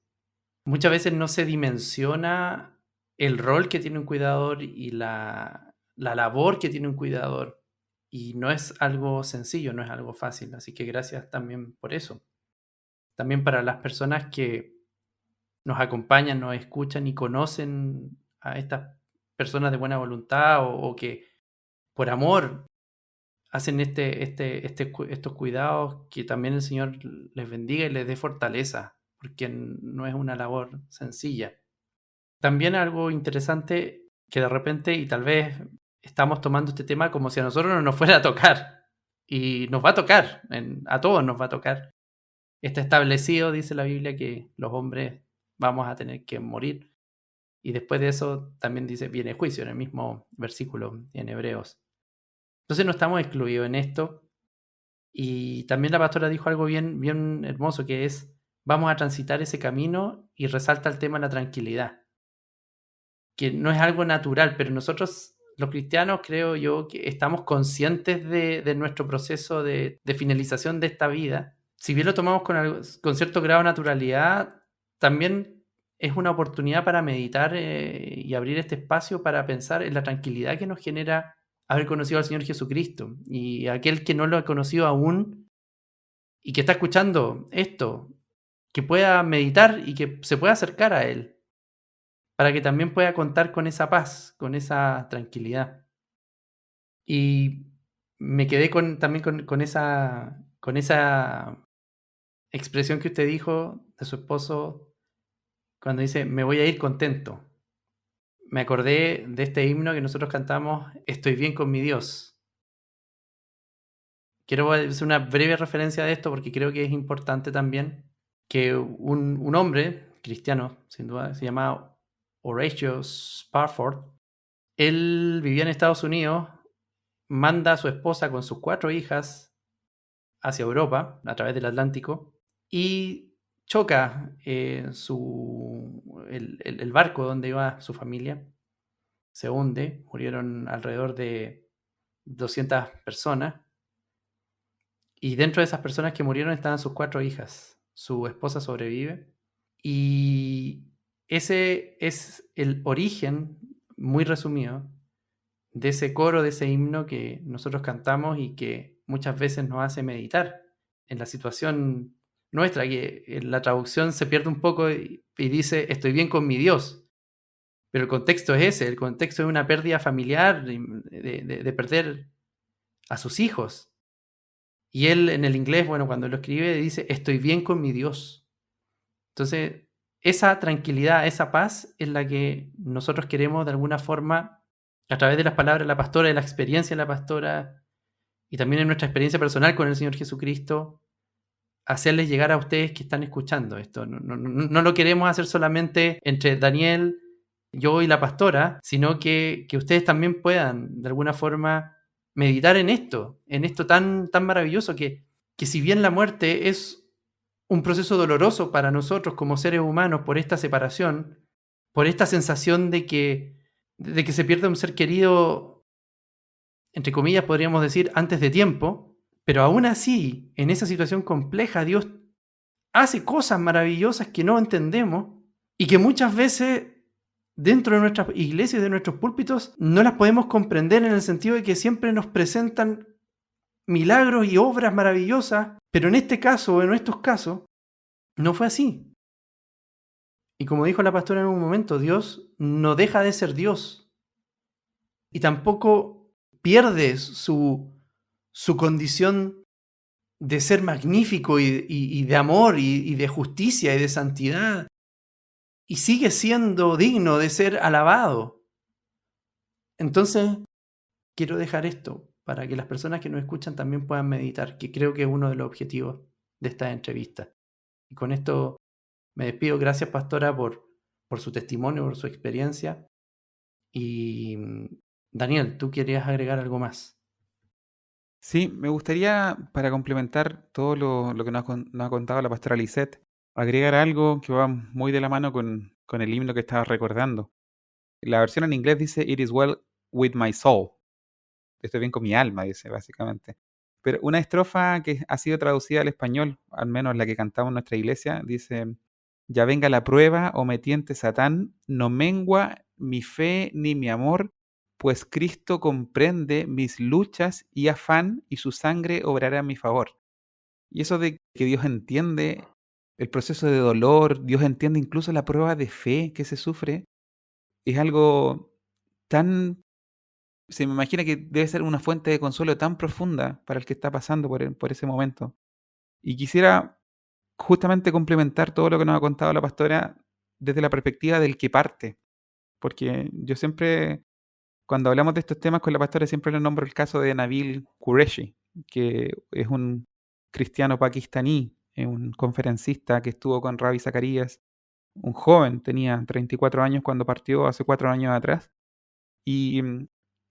Muchas veces no se dimensiona el rol que tiene un cuidador y la labor que tiene un cuidador. Y no es algo sencillo, no es algo fácil. Así que gracias también por eso. También para las personas que nos acompañan, nos escuchan y conocen a estas personas de buena voluntad o que por amor hacen estos cuidados, que también el Señor les bendiga y les dé fortaleza, porque no es una labor sencilla. También algo interesante que de repente, y tal vez estamos tomando este tema como si a nosotros no nos fuera a tocar, y nos va a tocar, a todos nos va a tocar. Está establecido, dice la Biblia, que los hombres vamos a tener que morir. Y después de eso también dice, viene juicio, en el mismo versículo en Hebreos. Entonces no estamos excluidos en esto. Y también la pastora dijo algo bien, bien hermoso, que es, vamos a transitar ese camino, y resalta el tema de la tranquilidad, que no es algo natural, pero nosotros los cristianos, creo yo, que estamos conscientes de nuestro proceso de finalización de esta vida. Si bien lo tomamos con cierto grado de naturalidad, también es una oportunidad para meditar y abrir este espacio para pensar en la tranquilidad que nos genera haber conocido al Señor Jesucristo. Y aquel que no lo ha conocido aún y que está escuchando esto, que pueda meditar y que se pueda acercar a Él, para que también pueda contar con esa paz, con esa tranquilidad. Y me quedé también con esa expresión que usted dijo de su esposo cuando dice, me voy a ir contento. Me acordé de este himno que nosotros cantamos, Estoy bien con mi Dios. Quiero hacer una breve referencia de esto porque creo que es importante también que un hombre cristiano, sin duda, se llama Horatio Spafford. Él vivía en Estados Unidos, manda a su esposa con sus 4 hijas hacia Europa a través del Atlántico y choca el barco donde iba su familia, se hunde, murieron alrededor de 200 personas, y dentro de esas personas que murieron estaban sus 4 hijas. Su esposa sobrevive, y ese es el origen, muy resumido, de ese coro, de ese himno que nosotros cantamos y que muchas veces nos hace meditar en la situación nuestra, que en la traducción se pierde un poco y dice, estoy bien con mi Dios. Pero el contexto es ese, el contexto es una pérdida familiar, de perder a sus hijos. Y él en el inglés, bueno, cuando lo escribe dice, estoy bien con mi Dios. Entonces, esa tranquilidad, esa paz es la que nosotros queremos de alguna forma, a través de las palabras de la pastora, de la experiencia de la pastora, y también en nuestra experiencia personal con el Señor Jesucristo, hacerles llegar a ustedes que están escuchando esto. No lo queremos hacer solamente entre Daniel, yo y la pastora, sino que ustedes también puedan, de alguna forma, meditar en esto tan, tan maravilloso, que si bien la muerte es un proceso doloroso para nosotros como seres humanos por esta separación, por esta sensación de que se pierde un ser querido, entre comillas podríamos decir, antes de tiempo, pero aún así, en esa situación compleja, Dios hace cosas maravillosas que no entendemos y que muchas veces dentro de nuestras iglesias, de nuestros púlpitos, no las podemos comprender, en el sentido de que siempre nos presentan milagros y obras maravillosas, pero en este caso, o en estos casos, no fue así. Y como dijo la pastora en un momento, Dios no deja de ser Dios y tampoco pierde su condición de ser magnífico y de amor y de justicia y de santidad, y sigue siendo digno de ser alabado. Entonces, quiero dejar esto para que las personas que nos escuchan también puedan meditar, que creo que es uno de los objetivos de esta entrevista. Y con esto Me despido. Gracias, pastora, por su testimonio, por su experiencia. Y Daniel, ¿tú querías agregar algo más? Sí, me gustaría, para complementar todo lo que nos ha contado la pastora Lisette, agregar algo que va muy de la mano con el himno que estaba recordando. La versión en inglés dice, It is well with my soul. Estoy bien con mi alma, dice básicamente. Pero una estrofa que ha sido traducida al español, al menos la que cantamos en nuestra iglesia, dice, ya venga la prueba o me tiente Satán, no mengua mi fe ni mi amor, pues Cristo comprende mis luchas y afán y su sangre obrará a mi favor. Y eso de que Dios entiende el proceso de dolor, Dios entiende incluso la prueba de fe que se sufre, es algo tan se me imagina que debe ser una fuente de consuelo tan profunda para el que está pasando por ese momento. Y quisiera justamente complementar todo lo que nos ha contado la pastora desde la perspectiva del que parte, porque yo siempre, cuando hablamos de estos temas con la pastora, siempre le nombro el caso de Nabil Qureshi, que es un cristiano pakistaní, un conferencista que estuvo con Ravi Zacharias, un joven, tenía 34 años cuando partió hace 4 años atrás, y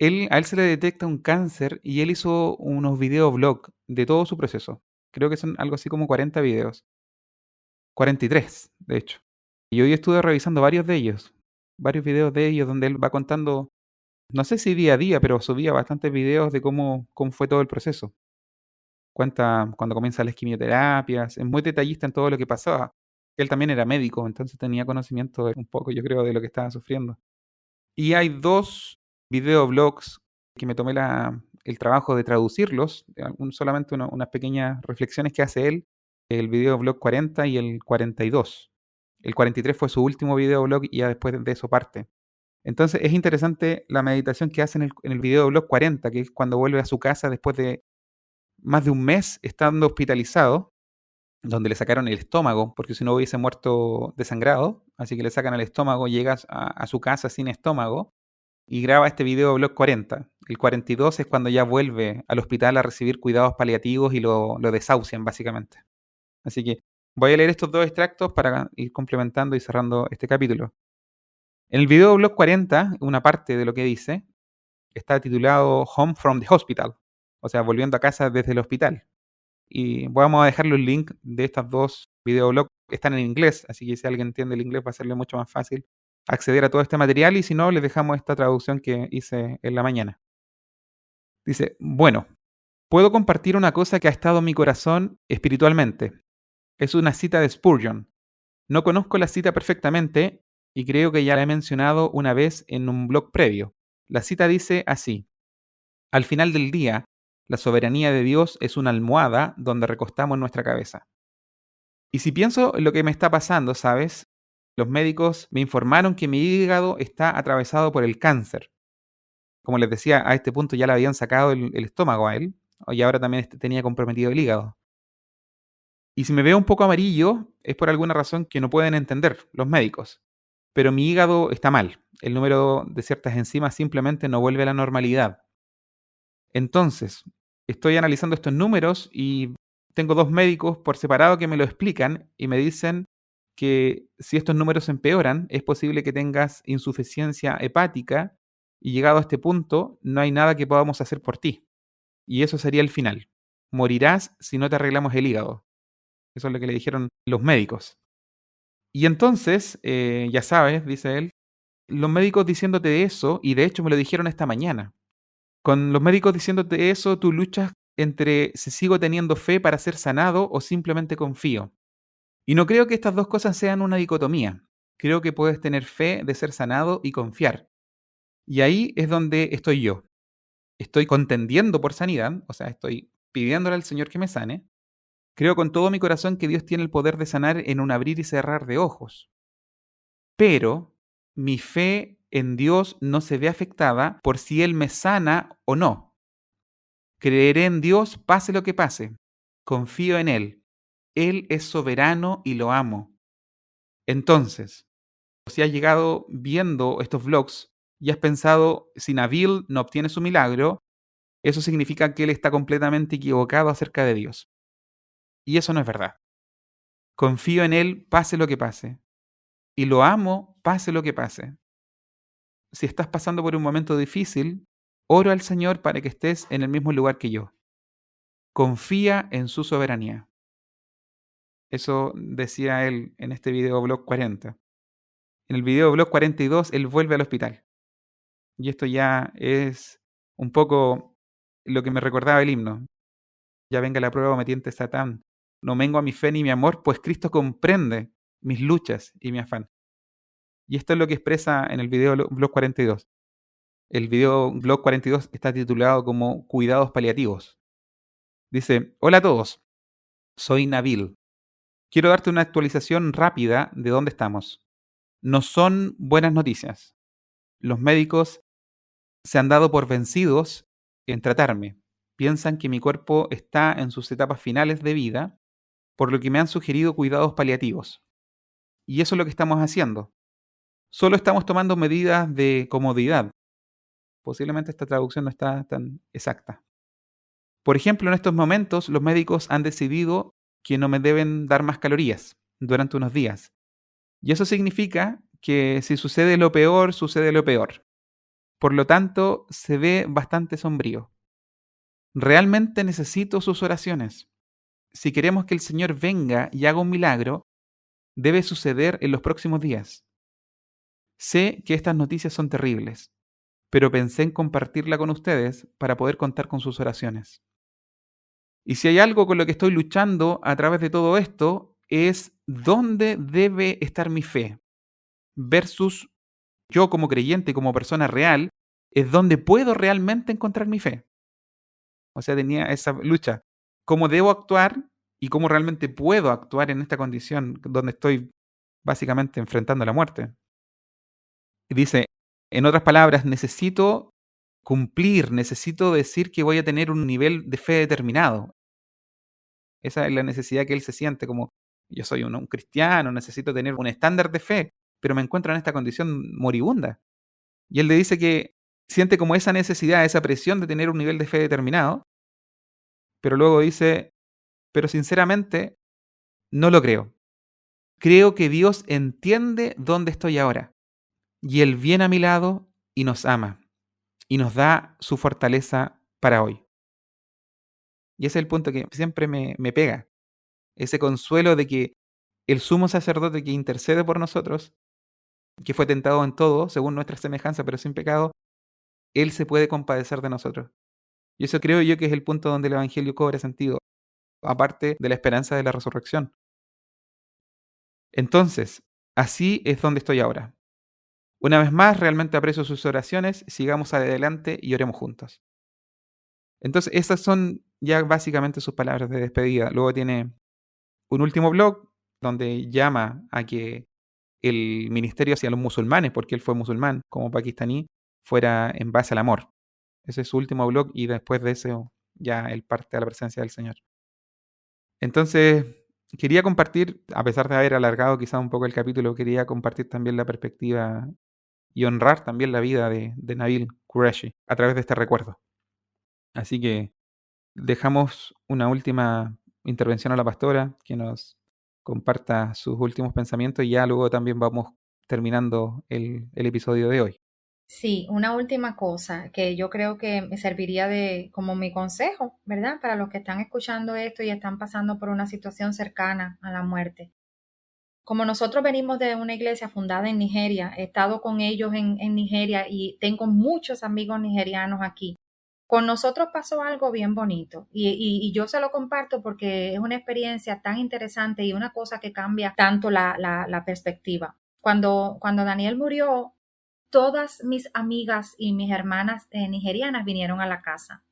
a él se le detecta un cáncer y él hizo unos videoblog de todo su proceso. Creo que son algo así como 40 videos. 43, de hecho. Y hoy estuve revisando varios de ellos, varios videos de ellos donde él va contando, no sé si día a día, pero subía bastantes videos de cómo fue todo el proceso. Cuenta cuando comienzan las quimioterapias, es muy detallista en todo lo que pasaba. Él también era médico, entonces tenía conocimiento un poco, yo creo, de lo que estaba sufriendo. Y hay 2 videoblogs que me tomé el trabajo de traducirlos, solamente unas pequeñas reflexiones que hace él, el videoblog 40 y el 42. El 43 fue su último videoblog y ya después de eso parte. Entonces es interesante la meditación que hace en el videoblog 40, que es cuando vuelve a su casa después de más de un mes estando hospitalizado, donde le sacaron el estómago, porque si no hubiese muerto desangrado, así que le sacan el estómago, llegas a su casa sin estómago, y graba este videoblog 40. El 42 es cuando ya vuelve al hospital a recibir cuidados paliativos y lo desahucian, básicamente. Así que voy a leer estos 2 extractos para ir complementando y cerrando este capítulo. En el videoblog 40, una parte de lo que dice, está titulado Home from the Hospital, o sea, volviendo a casa desde el hospital. Y vamos a dejarle un link de estas 2 videoblogs. Están en inglés, así que si alguien entiende el inglés va a serle mucho más fácil acceder a todo este material y si no, les dejamos esta traducción que hice en la mañana. Dice, bueno, puedo compartir una cosa que ha estado en mi corazón espiritualmente. Es una cita de Spurgeon. No conozco la cita perfectamente y creo que ya la he mencionado una vez en un blog previo. La cita dice así, al final del día, la soberanía de Dios es una almohada donde recostamos nuestra cabeza. Y si pienso en lo que me está pasando, ¿sabes? Los médicos me informaron que mi hígado está atravesado por el cáncer. Como les decía, a este punto ya le habían sacado el estómago a él, y ahora también tenía comprometido el hígado. Y si me veo un poco amarillo, es por alguna razón que no pueden entender los médicos. Pero mi hígado está mal. El número de ciertas enzimas simplemente no vuelve a la normalidad. Entonces, estoy analizando estos números y tengo 2 médicos por separado que me lo explican y me dicen que si estos números empeoran, es posible que tengas insuficiencia hepática y llegado a este punto, no hay nada que podamos hacer por ti. Y eso sería el final. Morirás si no te arreglamos el hígado. Eso es lo que le dijeron los médicos. Y entonces, ya sabes, dice él, los médicos diciéndote eso, y de hecho me lo dijeron esta mañana, con los médicos diciéndote eso, tú luchas entre si sigo teniendo fe para ser sanado o simplemente confío. Y no creo que estas 2 cosas sean una dicotomía. Creo que puedes tener fe de ser sanado y confiar. Y ahí es donde estoy yo. Estoy contendiendo por sanidad, o sea, estoy pidiéndole al Señor que me sane. Creo con todo mi corazón que Dios tiene el poder de sanar en un abrir y cerrar de ojos. Pero mi fe en Dios no se ve afectada por si Él me sana o no. Creeré en Dios pase lo que pase. Confío en Él. Él es soberano y lo amo. Entonces, si has llegado viendo estos vlogs y has pensado, si Nabil no obtiene su milagro, eso significa que él está completamente equivocado acerca de Dios. Y eso no es verdad. Confío en Él, pase lo que pase. Y lo amo, pase lo que pase. Si estás pasando por un momento difícil, oro al Señor para que estés en el mismo lugar que yo. Confía en su soberanía. Eso decía él en este videoblog 40. En el videoblog 42, él vuelve al hospital. Y esto ya es un poco lo que me recordaba el himno. Ya venga la prueba, me tiente Satán. No mengo a mi fe ni mi amor, pues Cristo comprende mis luchas y mi afán. Y esto es lo que expresa en el videoblog 42. El videoblog 42 está titulado como Cuidados paliativos. Dice: hola a todos, soy Nabil. Quiero darte una actualización rápida de dónde estamos. No son buenas noticias. Los médicos se han dado por vencidos en tratarme. Piensan que mi cuerpo está en sus etapas finales de vida, por lo que me han sugerido cuidados paliativos. Y eso es lo que estamos haciendo. Solo estamos tomando medidas de comodidad. Posiblemente esta traducción no está tan exacta. Por ejemplo, en estos momentos los médicos han decidido que no me deben dar más calorías durante unos días. Y eso significa que si sucede lo peor, sucede lo peor. Por lo tanto, se ve bastante sombrío. Realmente necesito sus oraciones. Si queremos que el Señor venga y haga un milagro, debe suceder en los próximos días. Sé que estas noticias son terribles, pero pensé en compartirla con ustedes para poder contar con sus oraciones. Y si hay algo con lo que estoy luchando a través de todo esto, es dónde debe estar mi fe versus yo como creyente, como persona real, es donde puedo realmente encontrar mi fe. O sea, tenía esa lucha. ¿Cómo debo actuar y cómo realmente puedo actuar en esta condición donde estoy básicamente enfrentando la muerte? Y dice, en otras palabras, necesito cumplir, necesito decir que voy a tener un nivel de fe determinado. Esa es la necesidad que él se siente, como yo soy un cristiano, necesito tener un estándar de fe, pero me encuentro en esta condición moribunda. Y él le dice que siente como esa necesidad, esa presión de tener un nivel de fe determinado, pero luego dice, pero sinceramente no lo creo. Creo que Dios entiende dónde estoy ahora, y Él viene a mi lado y nos ama, y nos da su fortaleza para hoy. Y ese es el punto que siempre me pega, ese consuelo de que el sumo sacerdote que intercede por nosotros, que fue tentado en todo, según nuestra semejanza, pero sin pecado, Él se puede compadecer de nosotros. Y eso creo yo que es el punto donde el Evangelio cobra sentido, aparte de la esperanza de la resurrección. Entonces, así es donde estoy ahora. Una vez más, realmente aprecio sus oraciones, sigamos adelante y oremos juntos. Entonces, esas son ya básicamente sus palabras de despedida. Luego tiene un último blog donde llama a que el ministerio hacia los musulmanes, porque él fue musulmán como pakistaní, fuera en base al amor. Ese es su último blog y después de eso ya él parte a la presencia del Señor. Entonces, quería compartir, a pesar de haber alargado quizá un poco el capítulo, quería compartir también la perspectiva y honrar también la vida de Nabil Qureshi a través de este recuerdo. Así que dejamos una última intervención a la pastora que nos comparta sus últimos pensamientos y ya luego también vamos terminando el episodio de hoy. Sí, una última cosa que yo creo que me serviría de como mi consejo, ¿verdad? Para los que están escuchando esto y están pasando por una situación cercana a la muerte. Como nosotros venimos de una iglesia fundada en Nigeria, he estado con ellos en Nigeria y tengo muchos amigos nigerianos aquí. Con nosotros pasó algo bien bonito y yo se lo comparto porque es una experiencia tan interesante y una cosa que cambia tanto la perspectiva. Cuando Daniel murió, todas mis amigas y mis hermanas nigerianas vinieron a la casa.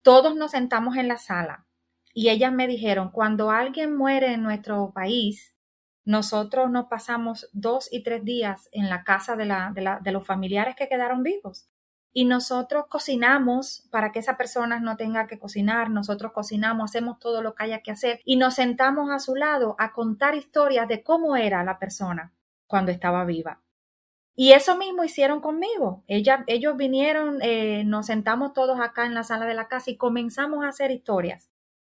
Todos nos sentamos en la sala y ellas me dijeron, cuando alguien muere en nuestro país, nosotros nos pasamos 2 y 3 días en la casa de los familiares que quedaron vivos. Y nosotros cocinamos para que esa persona no tenga que cocinar, nosotros cocinamos, hacemos todo lo que haya que hacer y nos sentamos a su lado a contar historias de cómo era la persona cuando estaba viva. Y eso mismo hicieron conmigo. Ellos vinieron, nos sentamos todos acá en la sala de la casa y comenzamos a hacer historias.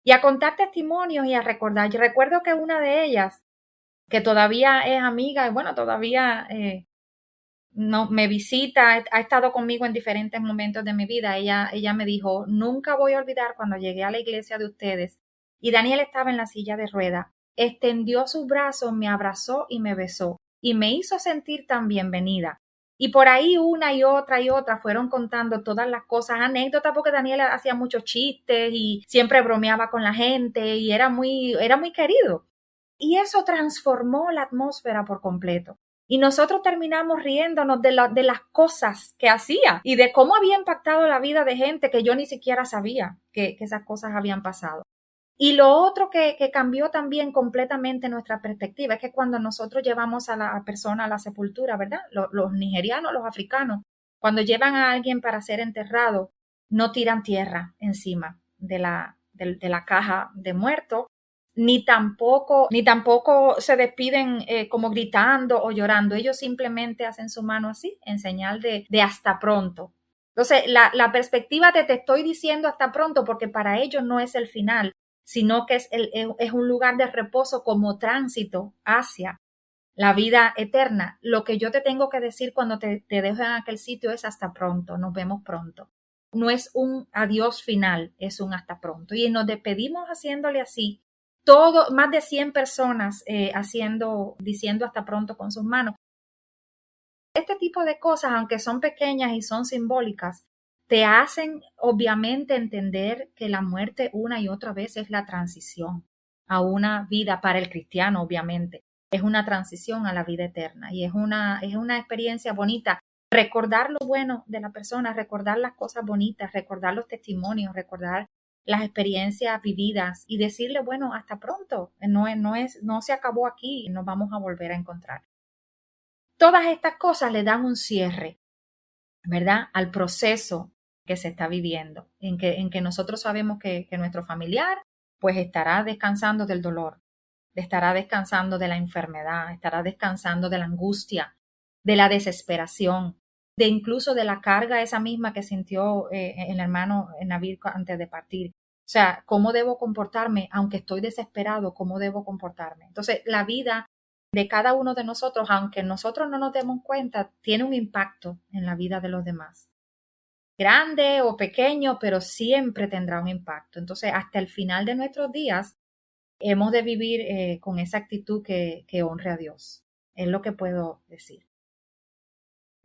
y a contar testimonios y a recordar. Yo recuerdo que una de ellas, que todavía es amiga y bueno, todavía no, me visita, ha estado conmigo en diferentes momentos de mi vida, ella me dijo, nunca voy a olvidar cuando llegué a la iglesia de ustedes y Daniel estaba en la silla de ruedas, extendió sus brazos, me abrazó y me besó y me hizo sentir tan bienvenida. Y por ahí una y otra fueron contando todas las cosas, anécdotas, porque Daniel hacía muchos chistes y siempre bromeaba con la gente y era muy querido. Y eso transformó la atmósfera por completo. Y nosotros terminamos riéndonos de las cosas que hacía y de cómo había impactado la vida de gente que yo ni siquiera sabía que esas cosas habían pasado. Y lo otro que cambió también completamente nuestra perspectiva es que cuando nosotros llevamos a la persona a la sepultura, ¿verdad? Los nigerianos, los africanos, cuando llevan a alguien para ser enterrado, no tiran tierra encima de la caja de muertos, ni tampoco se despiden como gritando o llorando. Ellos simplemente hacen su mano así, en señal de hasta pronto. Entonces, la perspectiva de te estoy diciendo hasta pronto porque para ellos no es el final, sino que es un lugar de reposo como tránsito hacia la vida eterna. Lo que yo te tengo que decir cuando te dejo en aquel sitio es hasta pronto, nos vemos pronto. No es un adiós final, es un hasta pronto. Y nos despedimos haciéndole así, más de 100 personas diciendo hasta pronto con sus manos. Este tipo de cosas, aunque son pequeñas y son simbólicas, te hacen obviamente entender que la muerte una y otra vez es la transición a una vida para el cristiano, obviamente. Es una transición a la vida eterna y es una experiencia bonita. Recordar lo bueno de la persona, recordar las cosas bonitas, recordar los testimonios, recordar las experiencias vividas y decirle, bueno, hasta pronto, no se acabó aquí, nos vamos a volver a encontrar. Todas estas cosas le dan un cierre, ¿verdad?, al proceso que se está viviendo, en que nosotros sabemos que nuestro familiar pues estará descansando del dolor, estará descansando de la enfermedad, estará descansando de la angustia, de la desesperación, de incluso de la carga esa misma que sintió el hermano Nabil antes de partir. O sea, ¿cómo debo comportarme? Aunque estoy desesperado, ¿cómo debo comportarme? Entonces, la vida de cada uno de nosotros, aunque nosotros no nos demos cuenta, tiene un impacto en la vida de los demás. Grande o pequeño, pero siempre tendrá un impacto. Entonces, hasta el final de nuestros días, hemos de vivir con esa actitud que honre a Dios. Es lo que puedo decir.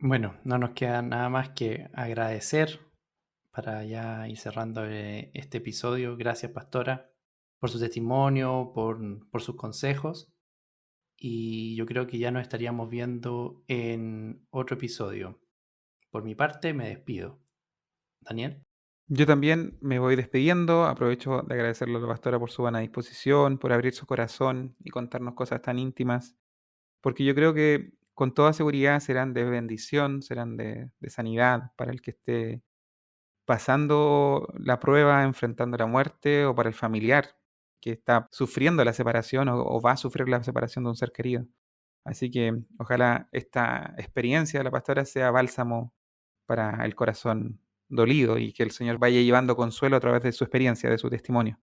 Bueno, no nos queda nada más que agradecer para ya ir cerrando este episodio. Gracias, pastora, por su testimonio, por sus consejos. Y yo creo que ya nos estaríamos viendo en otro episodio. Por mi parte, me despido. Daniel. Yo también me voy despidiendo. Aprovecho de agradecerle a la pastora por su buena disposición, por abrir su corazón y contarnos cosas tan íntimas, porque yo creo que con toda seguridad serán de bendición, serán de sanidad para el que esté pasando la prueba, enfrentando la muerte, o para el familiar que está sufriendo la separación o va a sufrir la separación de un ser querido. Así que ojalá esta experiencia de la pastora sea bálsamo para el corazón dolido y que el Señor vaya llevando consuelo a través de su experiencia, de su testimonio.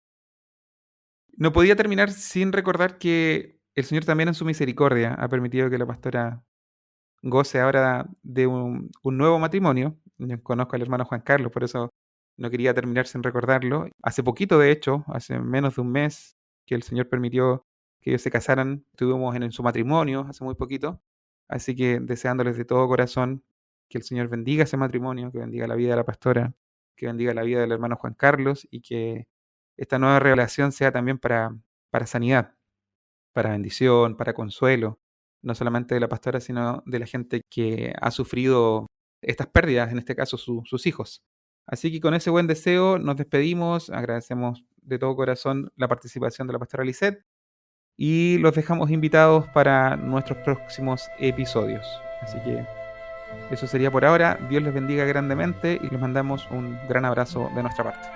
No podía terminar sin recordar que el Señor también en su misericordia ha permitido que la pastora goce ahora de un nuevo matrimonio. Yo conozco al hermano Juan Carlos, por eso no quería terminar sin recordarlo. Hace poquito, de hecho, hace menos de un mes, que el Señor permitió que ellos se casaran. Estuvimos en su matrimonio hace muy poquito. Así que deseándoles de todo corazón que el Señor bendiga ese matrimonio, que bendiga la vida de la pastora, que bendiga la vida del hermano Juan Carlos y que esta nueva relación sea también para sanidad, para bendición, para consuelo, no solamente de la pastora, sino de la gente que ha sufrido estas pérdidas, en este caso sus hijos. Así que con ese buen deseo nos despedimos, agradecemos de todo corazón la participación de la pastora Lisette y los dejamos invitados para nuestros próximos episodios. Así que eso sería por ahora. Dios les bendiga grandemente y les mandamos un gran abrazo de nuestra parte.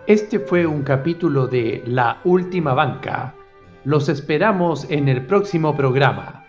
Este fue un capítulo de La Última Banca. Los esperamos en el próximo programa.